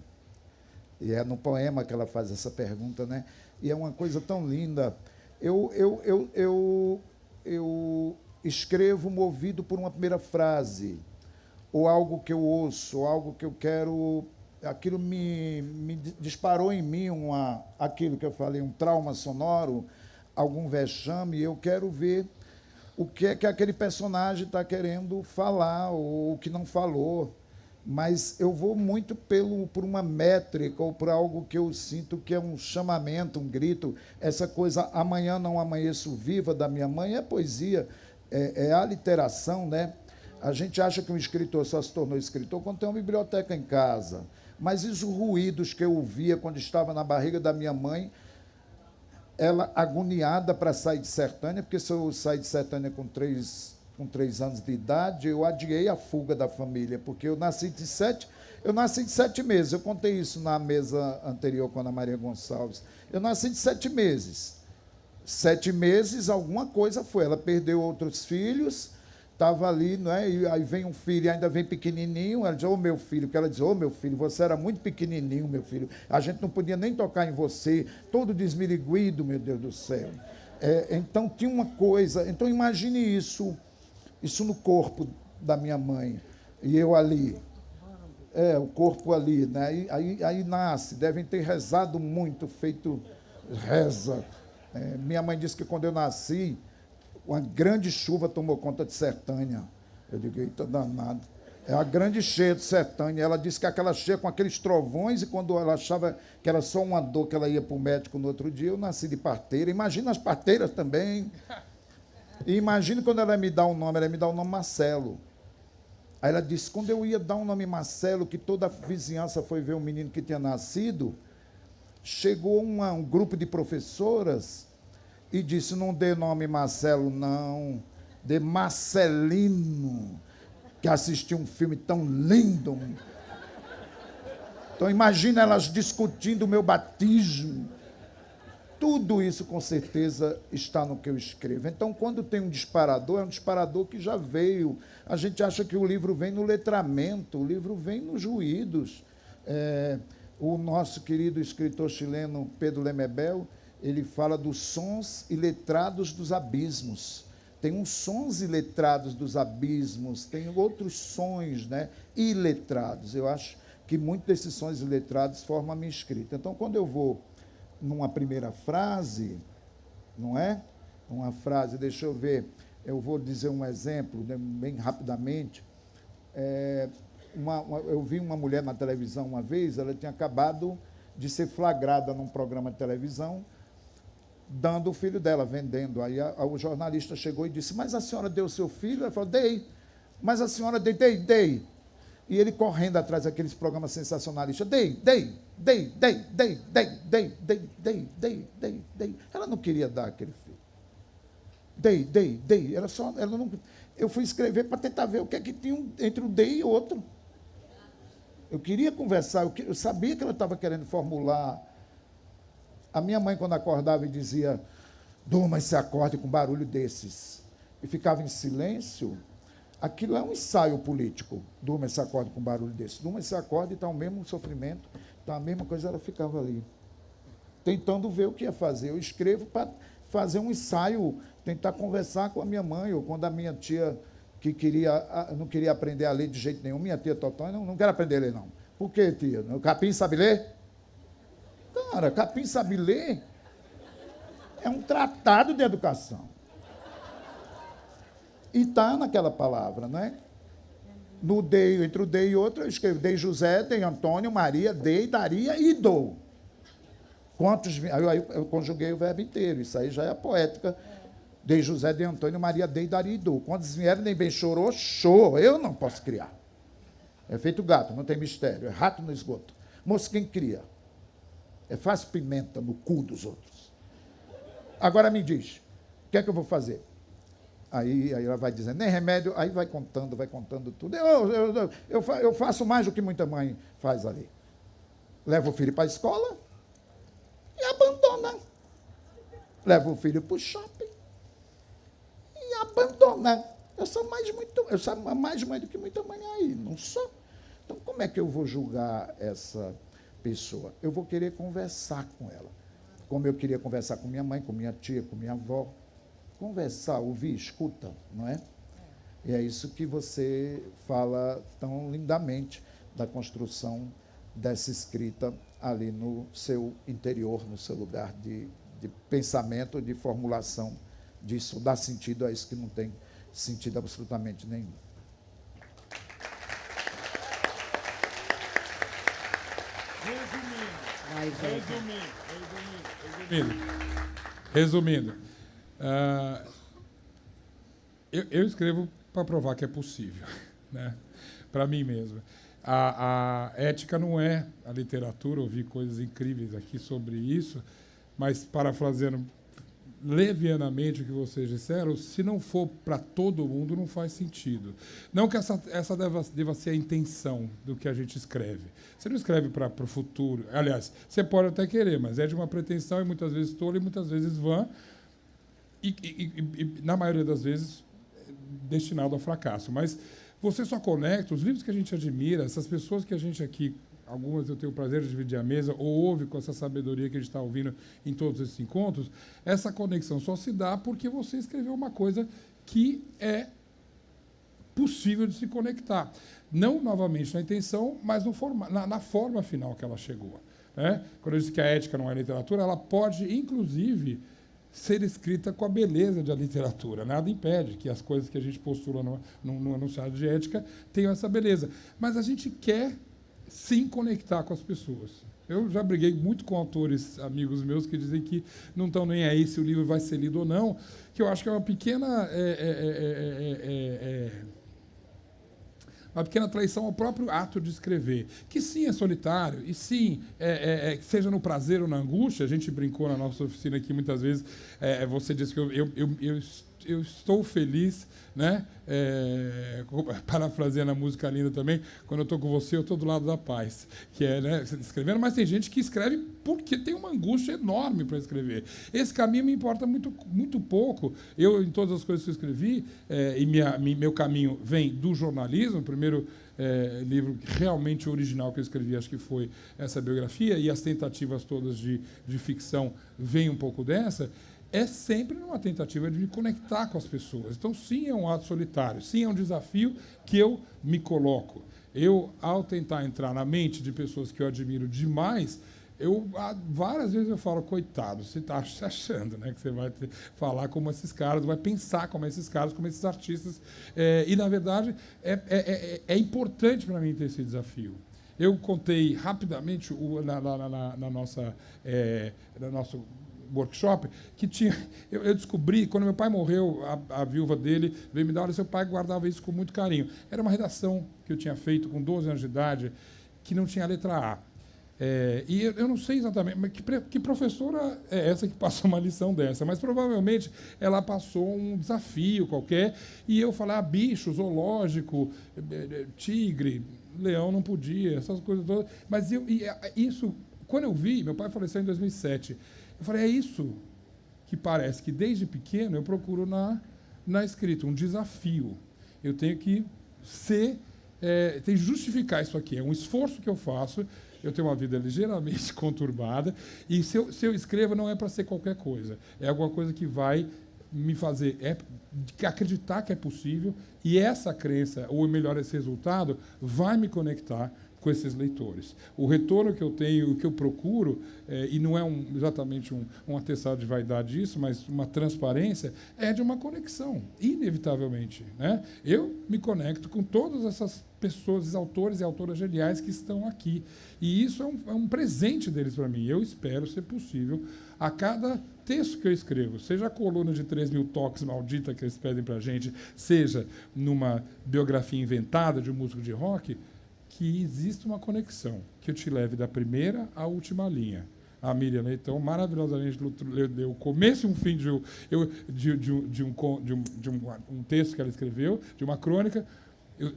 E é no poema que ela faz essa pergunta, né? E é uma coisa tão linda. Eu escrevo movido por uma primeira frase, ou algo que eu ouço, ou algo que eu quero... Aquilo me disparou em mim aquilo que eu falei, um trauma sonoro, algum vexame, e eu quero ver o que é que aquele personagem está querendo falar, ou o que não falou. Mas eu vou muito por uma métrica, ou por algo que eu sinto que é um chamamento, um grito. Essa coisa, amanhã não amanheço viva, da minha mãe, é poesia, é a literação, né? A gente acha que um escritor só se tornou escritor quando tem uma biblioteca em casa. Mas os ruídos que eu ouvia quando estava na barriga da minha mãe, ela agoniada para sair de Sertânia, porque se eu saí de Sertânia com 3 anos de idade, eu adiei a fuga da família, porque eu nasci de 7 meses. Eu contei isso na mesa anterior com a Ana Maria Gonçalves. Eu nasci de 7 meses. 7 meses, alguma coisa foi. Ela perdeu outros filhos, estava ali, não é? E aí vem um filho, e ainda vem pequenininho, ela diz, ô meu filho, porque ela diz, ô meu filho, você era muito pequenininho, meu filho, a gente não podia nem tocar em você, todo desmiriguido, meu Deus do céu. Então tinha uma coisa, então imagine isso no corpo da minha mãe, e eu ali, o corpo ali, né? Aí nasce, devem ter rezado muito, feito reza. Minha mãe disse que quando eu nasci, uma grande chuva tomou conta de Sertânia. Eu digo, eita danado. É a grande cheia de Sertânia. Ela disse que aquela cheia com aqueles trovões, e quando ela achava que era só uma dor que ela ia para o médico no outro dia, eu nasci de parteira. Imagina as parteiras também. E imagine quando ela me dá um nome, ela me dá o nome Marcelo. Aí ela disse, quando eu ia dar o nome Marcelo, que toda a vizinhança foi ver o menino que tinha nascido, chegou um grupo de professoras e disse, não dê nome Marcelo, não, dê Marcelino, que assistiu um filme tão lindo. Então, imagina elas discutindo o meu batismo. Tudo isso, com certeza, está no que eu escrevo. Então, quando tem um disparador, é um disparador que já veio. A gente acha que o livro vem no letramento, o livro vem nos ruídos. O nosso querido escritor chileno, Pedro Lemebel, ele fala dos sons iletrados dos abismos. Tem uns sons iletrados dos abismos, tem outros sons, né, iletrados. Eu acho que muitos desses sons iletrados formam a minha escrita. Então, quando eu vou numa primeira frase, não é? Uma frase, deixa eu ver, eu vou dizer um exemplo, né, bem rapidamente. Eu vi uma mulher na televisão uma vez, ela tinha acabado de ser flagrada num programa de televisão, dando o filho dela, vendendo. Aí o jornalista chegou e disse, mas a senhora deu o seu filho? Ela falou, dei. Mas a senhora dei. E ele correndo atrás daqueles programas sensacionalistas, dei. Ela não queria dar aquele filho. Dei. Ela não, eu fui escrever para tentar ver o que é que tinha entre um dei e outro. Eu queria conversar, eu sabia que ela estava querendo formular. A minha mãe, quando acordava e dizia, durma e se acorde com barulho desses, e ficava em silêncio, aquilo é um ensaio político. Durma e se acorde com barulho desses. Durma e se acorde e está o mesmo sofrimento, está a mesma coisa, ela ficava ali, tentando ver o que ia fazer. Eu escrevo para fazer um ensaio, tentar conversar com a minha mãe, ou quando a minha tia, que não queria aprender a ler de jeito nenhum, minha tia Totó, não quero aprender a ler, não. Por quê, tia? O capim sabe ler? Cara, capim sabe ler? É um tratado de educação. E está naquela palavra, não é? No dei, entre o dei e outro, eu escrevo dei José, dei Antônio, Maria, dei, daria e dou. Quantos? Aí eu conjuguei o verbo inteiro, isso aí já é a poética. Dei José, dei Antônio, Maria, dei, daria e dou. Quantos vieram, nem bem chorou, show. Eu não posso criar. É feito gato, não tem mistério. É rato no esgoto. Moço, quem cria? Faz pimenta no cu dos outros. Agora me diz, O que é que eu vou fazer? Aí ela vai dizendo, nem remédio, aí vai contando tudo. Eu faço mais do que muita mãe faz ali. Leva o filho para a escola e abandona. Leva o filho para o shopping e abandona. Eu sou mais mãe do que muita mãe aí, não sou. Então, como é que eu vou julgar essa pessoa? Eu vou querer conversar com ela, como eu queria conversar com minha mãe, com minha tia, com minha avó. Conversar, ouvir, escuta, não é? E é isso que você fala tão lindamente da construção dessa escrita ali no seu interior, no seu lugar de pensamento, de formulação disso, dá sentido a isso que não tem sentido absolutamente nenhum. Resumindo, eu escrevo para provar que é possível, né? Para mim mesmo. A ética não é a literatura, ouvi coisas incríveis aqui sobre isso, mas, parafraseando levianamente o que vocês disseram, se não for para todo mundo, não faz sentido. Não que essa deva ser a intenção do que a gente escreve. Você não escreve para o futuro. Aliás, você pode até querer, mas é de uma pretensão, e muitas vezes tola, e muitas vezes vã, e na maioria das vezes, destinado ao fracasso. Mas você só conecta os livros que a gente admira, essas pessoas que a gente aqui, algumas eu tenho o prazer de dividir a mesa, ou ouve com essa sabedoria que a gente está ouvindo em todos esses encontros, essa conexão só se dá porque você escreveu uma coisa que é possível de se conectar. Não, novamente, na intenção, mas na forma final que ela chegou, né? Quando eu disse que a ética não é literatura, ela pode, inclusive, ser escrita com a beleza da literatura. Nada impede que as coisas que a gente postula no enunciado de ética tenham essa beleza. Mas a gente quer, sim, conectar com as pessoas. Eu já briguei muito com autores, amigos meus, que dizem que não estão nem aí se o livro vai ser lido ou não, que eu acho que é uma pequena traição ao próprio ato de escrever, que sim é solitário, e sim, seja no prazer ou na angústia. A gente brincou na nossa oficina aqui muitas vezes, você disse que eu estou feliz, né? Parafraseando a música linda também, quando eu estou com você, eu estou do lado da paz, que é, né, escrevendo, mas tem gente que escreve porque tem uma angústia enorme para escrever. Esse caminho me importa muito, muito pouco. Eu, em todas as coisas que eu escrevi, meu caminho vem do jornalismo. O primeiro livro realmente original que eu escrevi, acho que foi essa biografia, e as tentativas todas de ficção vêm um pouco dessa. É sempre numa tentativa de me conectar com as pessoas. Então, sim, é um ato solitário, sim, é um desafio que eu me coloco. Eu, ao tentar entrar na mente de pessoas que eu admiro demais, várias vezes eu falo, coitado, você está achando, né, que você vai falar como esses caras, vai pensar como esses caras, como esses artistas. E, na verdade, é importante para mim ter esse desafio. Eu contei rapidamente na nosso workshop, que tinha. Eu descobri, quando meu pai morreu, a viúva dele veio me dar, olha, seu pai guardava isso com muito carinho. Era uma redação que eu tinha feito com 12 anos de idade, que não tinha letra A. E eu não sei exatamente, mas que professora é essa que passou uma lição dessa, mas provavelmente ela passou um desafio qualquer, e eu falei, bicho, zoológico, tigre, leão não podia, essas coisas todas. Mas isso, quando eu vi, meu pai faleceu em 2007, eu falei, é isso que parece que desde pequeno eu procuro na escrita, um desafio. Eu tenho que tenho que justificar isso aqui. É um esforço que eu faço. Eu tenho uma vida ligeiramente conturbada, e se eu escrevo não é para ser qualquer coisa. É alguma coisa que vai me fazer acreditar que é possível, e essa crença, ou melhor, esse resultado, vai me conectar com esses leitores. O retorno que eu tenho, o que eu procuro, e não é exatamente um atestado de vaidade disso, mas uma transparência, é de uma conexão, inevitavelmente, né? Eu me conecto com todas essas pessoas, esses autores e autoras geniais que estão aqui. E isso é um presente deles para mim. Eu espero ser possível, a cada texto que eu escrevo, seja a coluna de 3.000 toques maldita que eles pedem para a gente, seja numa biografia inventada de um músico de rock, que exista uma conexão, que eu te leve da primeira à última linha, a Miriam Leitão, maravilhosamente leu o começo e um fim de um texto que ela escreveu, de uma crônica. Eu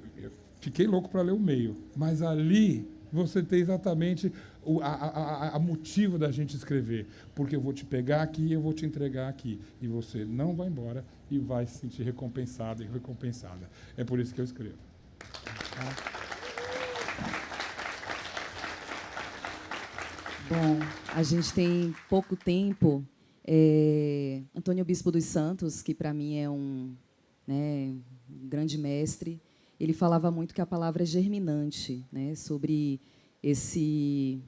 fiquei louco para ler o meio, mas ali você tem exatamente a motivo da gente escrever, porque eu vou te pegar aqui e eu vou te entregar aqui, e você não vai embora e vai se sentir recompensado e recompensada. É por isso que eu escrevo. Bom, a gente tem pouco tempo. Antônio Bispo dos Santos, que para mim é um grande mestre, ele falava muito que a palavra é germinante, né, sobre esse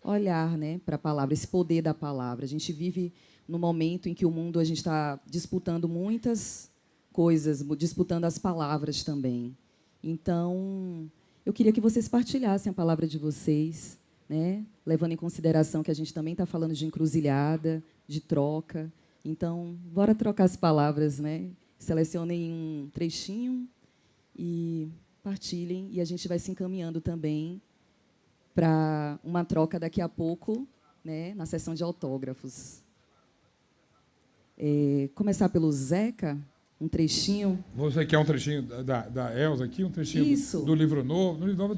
olhar, né, para a palavra, esse poder da palavra. A gente vive no momento em que o mundo, a gente está disputando muitas coisas, disputando as palavras também. Então, eu queria que vocês partilhassem a palavra de vocês, né, levando em consideração que a gente também está falando de encruzilhada, de troca. Então, bora trocar as palavras, né? Selecionem um trechinho e partilhem, e a gente vai se encaminhando também para uma troca daqui a pouco, né, na sessão de autógrafos. Começar pelo Zeca, um trechinho. Você quer um trechinho da Elza aqui, um trechinho do livro novo? No livro novo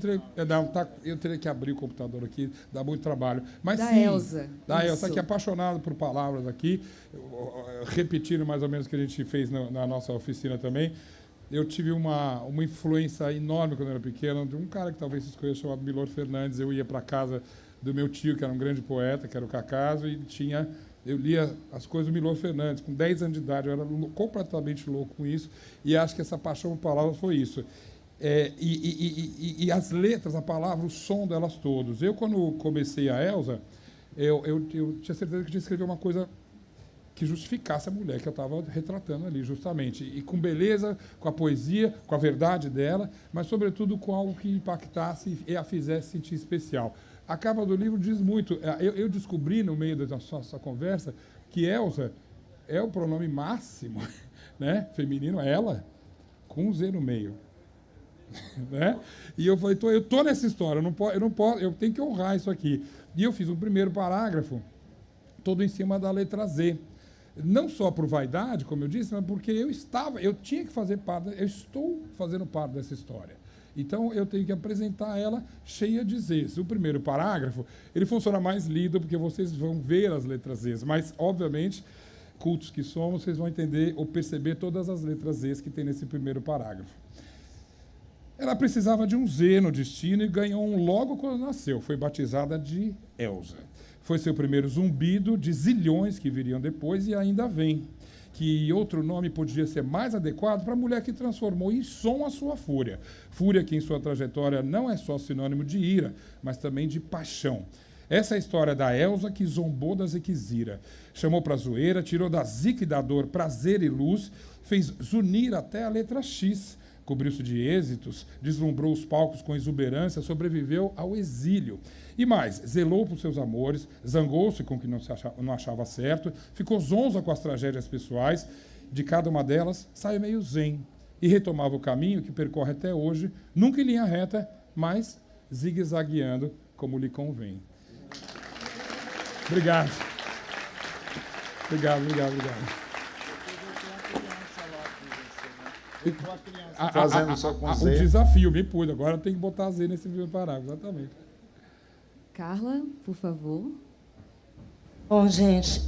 eu teria que abrir o computador aqui, dá muito trabalho. Mas da sim, Elza. Da Elza, que é apaixonada por palavras aqui, repetindo mais ou menos o que a gente fez na nossa oficina também. Eu tive uma influência enorme quando eu era pequeno, de um cara que talvez vocês conheçam, chamado Milor Fernandes. Eu ia para a casa do meu tio, que era um grande poeta, que era o Cacaso, e eu lia as coisas do Milor Fernandes, com 10 anos de idade. Eu era completamente louco com isso, e acho que essa paixão por palavras foi isso. E as letras, a palavra, o som delas todos. Eu, quando comecei a Elza, eu tinha certeza que tinha que escrever uma coisa que justificasse a mulher que eu estava retratando ali, justamente. E com beleza, com a poesia, com a verdade dela, mas, sobretudo, com algo que impactasse e a fizesse sentir especial. A capa do livro diz muito. Eu descobri, no meio da nossa conversa, que Elza é o pronome máximo, né, feminino, ela, com um Z no meio. Né? E eu falei, eu estou nessa história, eu tenho que honrar isso aqui. E eu fiz um primeiro parágrafo, todo em cima da letra Z. Não só por vaidade, como eu disse, mas porque eu tinha que fazer parte, eu estou fazendo parte dessa história. Então, eu tenho que apresentar ela cheia de Zs. O primeiro parágrafo, ele funciona mais lido, porque vocês vão ver as letras Zs, mas, obviamente, cultos que somos, vocês vão entender ou perceber todas as letras Zs que tem nesse primeiro parágrafo. Ela precisava de um Z no destino e ganhou um logo quando nasceu. Foi batizada de Elza. Foi seu primeiro zumbido de zilhões que viriam depois e ainda vem. Que outro nome podia ser mais adequado para a mulher que transformou em som a sua fúria. Fúria que em sua trajetória não é só sinônimo de ira, mas também de paixão. Essa é a história da Elza que zombou da Ziquezira. Chamou para zoeira, tirou da zica e da dor prazer e luz, fez zunir até a letra X, cobriu-se de êxitos, deslumbrou os palcos com exuberância, sobreviveu ao exílio. E mais, zelou por seus amores, zangou-se com o que não achava certo, ficou zonza com as tragédias pessoais, de cada uma delas saiu meio zen, e retomava o caminho que percorre até hoje, nunca em linha reta, mas zigue-zagueando como lhe convém. Obrigado. Obrigado. Fazendo só com Z. O desafio, me pus. Agora tem que botar Z nesse primeiro parágrafo, exatamente. Carla, por favor. Bom, gente,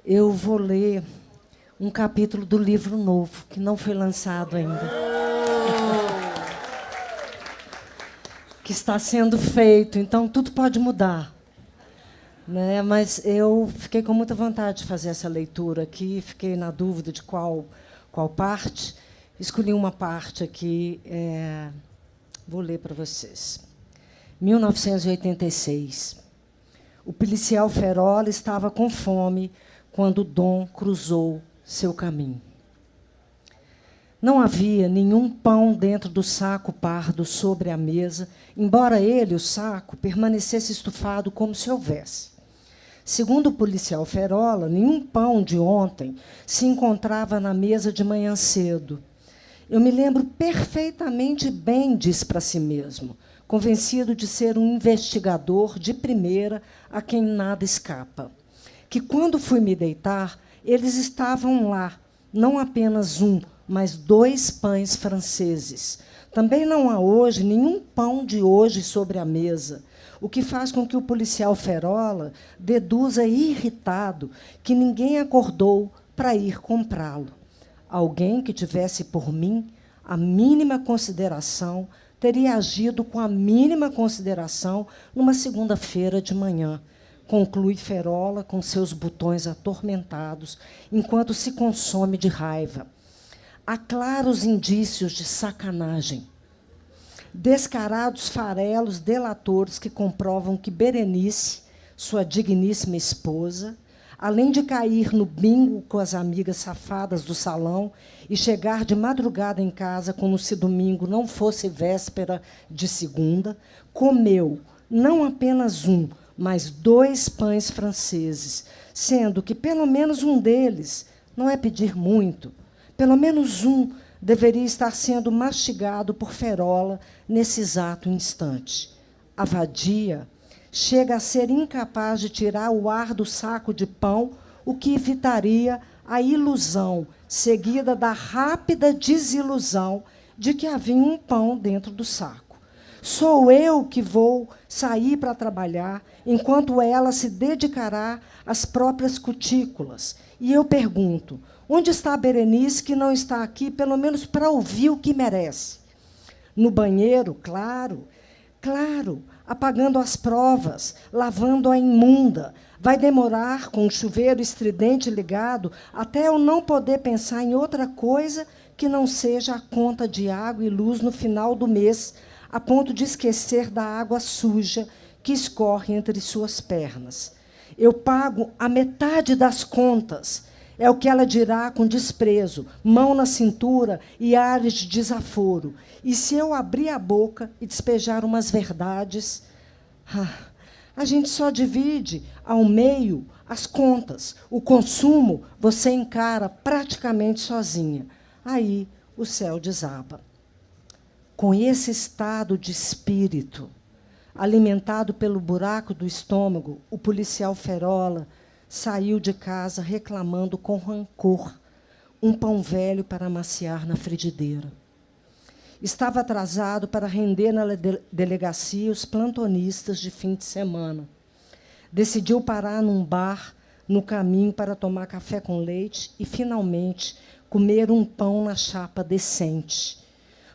eu vou ler um capítulo do livro novo, que não foi lançado ainda. Que está sendo feito, então tudo pode mudar. Né? Mas eu fiquei com muita vontade de fazer essa leitura aqui, fiquei na dúvida de qual parte. Escolhi uma parte aqui, vou ler para vocês. 1986. O policial Ferola estava com fome quando Dom cruzou seu caminho. Não havia nenhum pão dentro do saco pardo sobre a mesa, embora ele, o saco, permanecesse estufado como se houvesse. Segundo o policial Ferola, nenhum pão de ontem se encontrava na mesa de manhã cedo. Eu me lembro perfeitamente bem, disse para si mesmo, convencido de ser um investigador de primeira a quem nada escapa. Que, quando fui me deitar, eles estavam lá, não apenas um, mas 2 pães franceses. Também não há hoje nenhum pão de hoje sobre a mesa, o que faz com que o policial Ferola deduza irritado que ninguém acordou para ir comprá-lo. Alguém que tivesse por mim a mínima consideração teria agido com a mínima consideração numa segunda-feira de manhã, conclui Ferola com seus botões atormentados, enquanto se consome de raiva. Há claros indícios de sacanagem. Descarados farelos delatores que comprovam que Berenice, sua digníssima esposa, além de cair no bingo com as amigas safadas do salão e chegar de madrugada em casa como se domingo não fosse véspera de segunda, comeu não apenas um, mas 2 pães franceses, sendo que pelo menos um deles, não é pedir muito, pelo menos um deveria estar sendo mastigado por Ferola nesse exato instante. A vadia chega a ser incapaz de tirar o ar do saco de pão, o que evitaria a ilusão, seguida da rápida desilusão de que havia um pão dentro do saco. Sou eu que vou sair para trabalhar, enquanto ela se dedicará às próprias cutículas. E eu pergunto, onde está a Berenice, que não está aqui, pelo menos para ouvir o que merece? No banheiro, claro, apagando as provas, lavando a imunda. Vai demorar, com o chuveiro estridente ligado, até eu não poder pensar em outra coisa que não seja a conta de água e luz no final do mês, a ponto de esquecer da água suja que escorre entre suas pernas. Eu pago a metade das contas, é o que ela dirá com desprezo, mão na cintura e ares de desaforo. E se eu abrir a boca e despejar umas verdades, a gente só divide ao meio as contas. O consumo você encara praticamente sozinha. Aí o céu desaba. Com esse estado de espírito, alimentado pelo buraco do estômago, o policial Ferola saiu de casa reclamando com rancor um pão velho para amaciar na frigideira. Estava atrasado para render na delegacia os plantonistas de fim de semana. Decidiu parar num bar no caminho para tomar café com leite e, finalmente, comer um pão na chapa decente.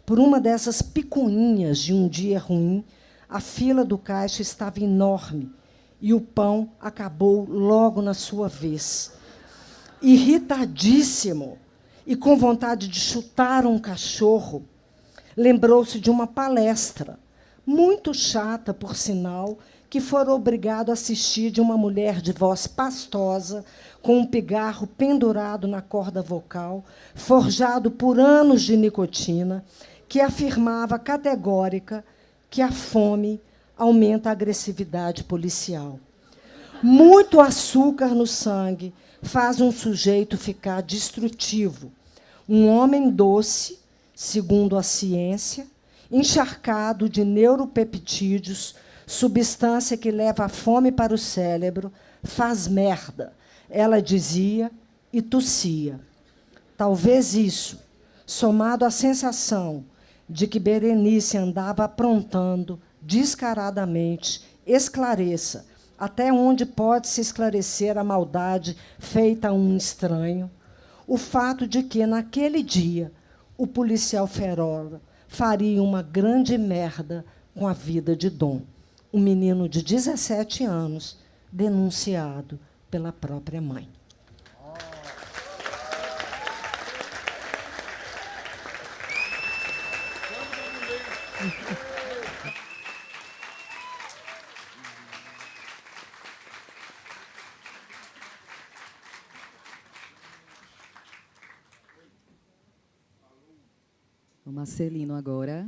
Por uma dessas picuinhas de um dia ruim, a fila do caixa estava enorme e o pão acabou logo na sua vez. Irritadíssimo e com vontade de chutar um cachorro, lembrou-se de uma palestra, muito chata, por sinal, que fora obrigado a assistir, de uma mulher de voz pastosa, com um pigarro pendurado na corda vocal, forjado por anos de nicotina, que afirmava categórica que a fome aumenta a agressividade policial. Muito açúcar no sangue faz um sujeito ficar destrutivo. Um homem doce, segundo a ciência, encharcado de neuropeptídeos, substância que leva a fome para o cérebro, faz merda, ela dizia e tossia. Talvez isso, somado à sensação de que Berenice andava aprontando descaradamente, esclareça até onde pode se esclarecer a maldade feita a um estranho, o fato de que, naquele dia, o policial Ferola faria uma grande merda com a vida de Dom, um menino de 17 anos, denunciado pela própria mãe. O Marcelino agora.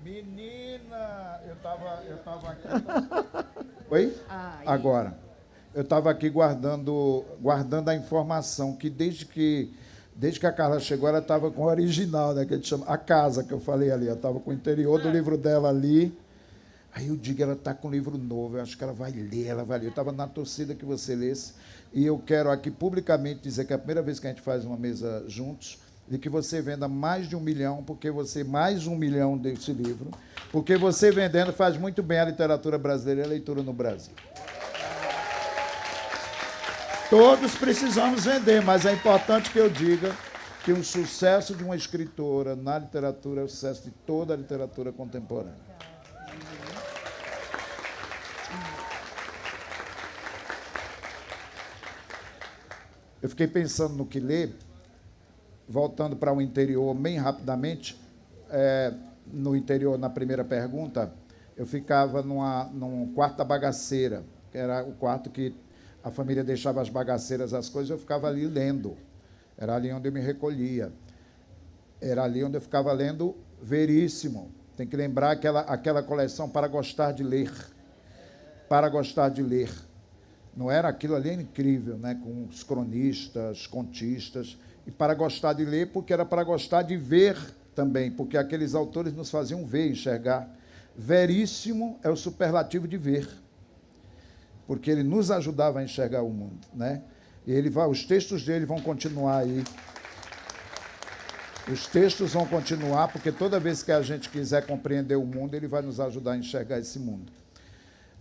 Menina, eu tava aqui. Oi? Agora. Eu estava aqui guardando a informação que, desde que Desde que a Carla chegou, ela estava com o original, né, que a gente chama, a casa que eu falei ali, ela estava com o interior do livro dela ali. Aí eu digo, ela está com um livro novo, eu acho que ela vai ler, ela vai ler. Eu estava na torcida que você lesse, e eu quero aqui publicamente dizer que é a primeira vez que a gente faz uma mesa juntos, e que você venda mais de 1 milhão, porque você, mais 1 milhão desse livro, porque você vendendo faz muito bem a literatura brasileira e a leitura no Brasil. Todos precisamos vender, mas é importante que eu diga que o sucesso de uma escritora na literatura é o sucesso de toda a literatura contemporânea. Eu fiquei pensando no que ler, voltando para o interior bem rapidamente. No interior, na primeira pergunta, eu ficava num quarto da bagaceira, que era o quarto que a família deixava as bagaceiras, as coisas, eu ficava ali lendo. Era ali onde eu me recolhia. Era ali onde eu ficava lendo Veríssimo. Tem que lembrar aquela coleção Para Gostar de Ler. Para Gostar de Ler. Não era aquilo ali, incrível, né? Com os cronistas, contistas. E para gostar de ler, porque era para gostar de ver também, porque aqueles autores nos faziam ver, enxergar. Veríssimo é o superlativo de ver, porque ele nos ajudava a enxergar o mundo, né? E os textos dele vão continuar aí. Os textos vão continuar, porque toda vez que a gente quiser compreender o mundo, ele vai nos ajudar a enxergar esse mundo.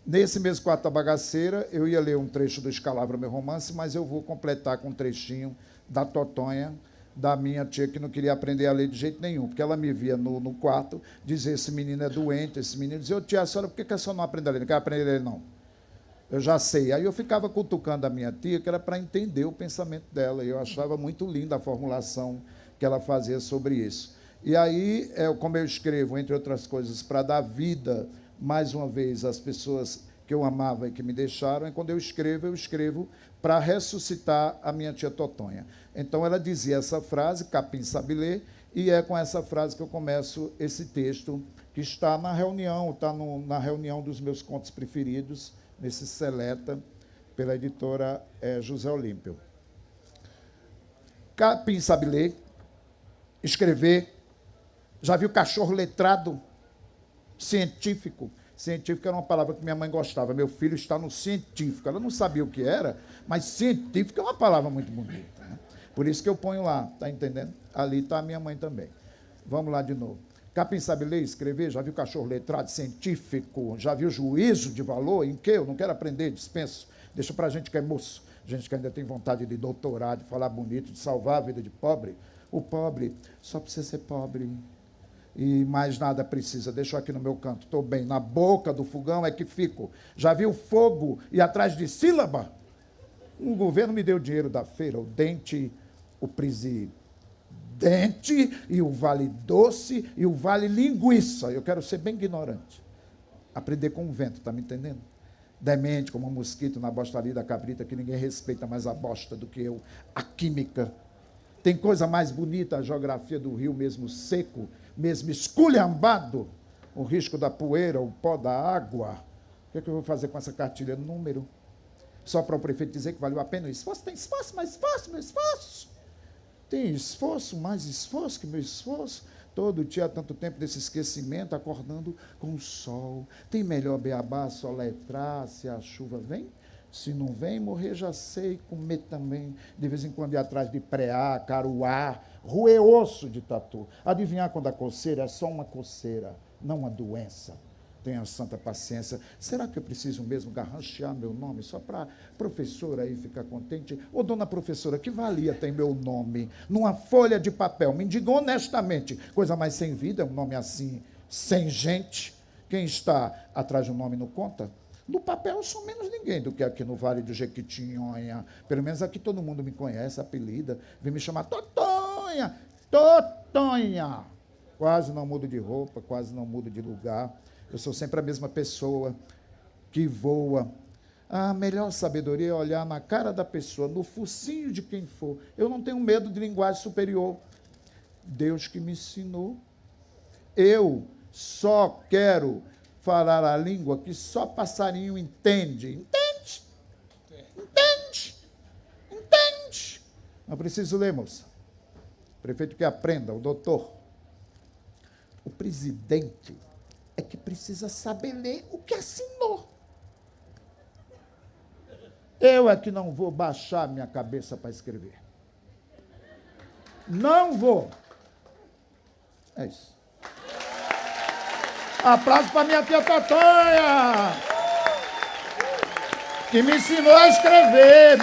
Nesse mesmo quarto da bagaceira, eu ia ler um trecho do Escalavro, meu romance, mas eu vou completar com um trechinho da Totonha, da minha tia, que não queria aprender a ler de jeito nenhum, porque ela me via no quarto, dizer, esse menino é doente, esse menino dizia, tia, a senhora, por que a senhora não aprende a ler? Não quer aprender a ler, não. Eu já sei. Aí eu ficava cutucando a minha tia, que era para entender o pensamento dela, e eu achava muito linda a formulação que ela fazia sobre isso. E aí, como eu escrevo, entre outras coisas, para dar vida, mais uma vez, às pessoas que eu amava e que me deixaram, e quando eu escrevo para ressuscitar a minha tia Totonha. Então, ela dizia essa frase, capim sabe ler, e é com essa frase que eu começo esse texto, que está na reunião, na reunião dos meus contos preferidos, nesse Seleta, pela editora José Olímpio. Capim sabe ler, escrever. Já viu cachorro letrado? Científico. Científico era uma palavra que minha mãe gostava. Meu filho está no científico. Ela não sabia o que era, mas científico é uma palavra muito bonita, né? Por isso que eu ponho lá, está entendendo? Ali está a minha mãe também. Vamos lá de novo. Capim sabe ler, escrever, já viu cachorro letrado, científico, já viu juízo de valor, em que eu não quero aprender, dispenso. Deixa para a gente que é moço, gente que ainda tem vontade de doutorar, de falar bonito, de salvar a vida de pobre. O pobre só precisa ser pobre. E mais nada precisa. Deixa eu aqui no meu canto, estou bem. Na boca do fogão é que fico. Já viu fogo e atrás de sílaba? O governo me deu dinheiro da feira, o dente, o presidente e o vale doce e o vale linguiça. Eu quero ser bem ignorante. Aprender com o vento, está me entendendo? Demente, como um mosquito na bosta ali da cabrita, que ninguém respeita mais a bosta do que eu. A química. Tem coisa mais bonita, a geografia do rio mesmo seco, mesmo esculhambado, o risco da poeira, o pó da água. O que é que eu vou fazer com essa cartilha? Número. Só para o prefeito dizer que valeu a pena o esforço? Tem esforço, mais esforço, meu esforço. Tem esforço, mais esforço que meu esforço. Todo dia há tanto tempo desse esquecimento, acordando com o sol. Tem melhor beabá, soletrar, se a chuva vem? Se não vem, morrer já sei, comer também. De vez em quando ir atrás de preá, caruá, roer osso de tatu. Adivinhar quando a coceira é só uma coceira, não uma doença. Tenha santa paciência. Será que eu preciso mesmo garranchear meu nome só para a professora aí ficar contente? Ô, dona professora, que valia tem meu nome numa folha de papel? Me diga honestamente, coisa mais sem vida, um nome assim, sem gente. Quem está atrás de um nome não conta? No papel eu sou menos ninguém do que aqui no Vale do Jequitinhonha. Pelo menos aqui todo mundo me conhece, apelida. Vem me chamar Totonha, Totonha. Quase não mudo de roupa, quase não mudo de lugar. Eu sou sempre a mesma pessoa que voa. A melhor sabedoria é olhar na cara da pessoa, no focinho de quem for. Eu não tenho medo de linguagem superior. Deus que me ensinou. Eu só quero falar a língua que só passarinho entende. Entende? Entende? Entende? Não preciso ler, moça. Prefeito que aprenda, o doutor. O presidente é que precisa saber ler o que assinou. Eu é que não vou baixar minha cabeça para escrever. Não vou. É isso. Aplausos para minha tia Totonha, que me ensinou a escrever,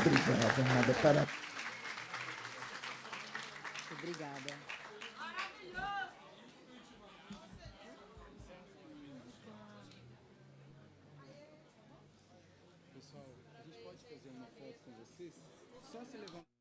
Obrigado, amada. Para... Obrigada. Pessoal, a gente pode fazer uma foto com vocês? Só se levantar.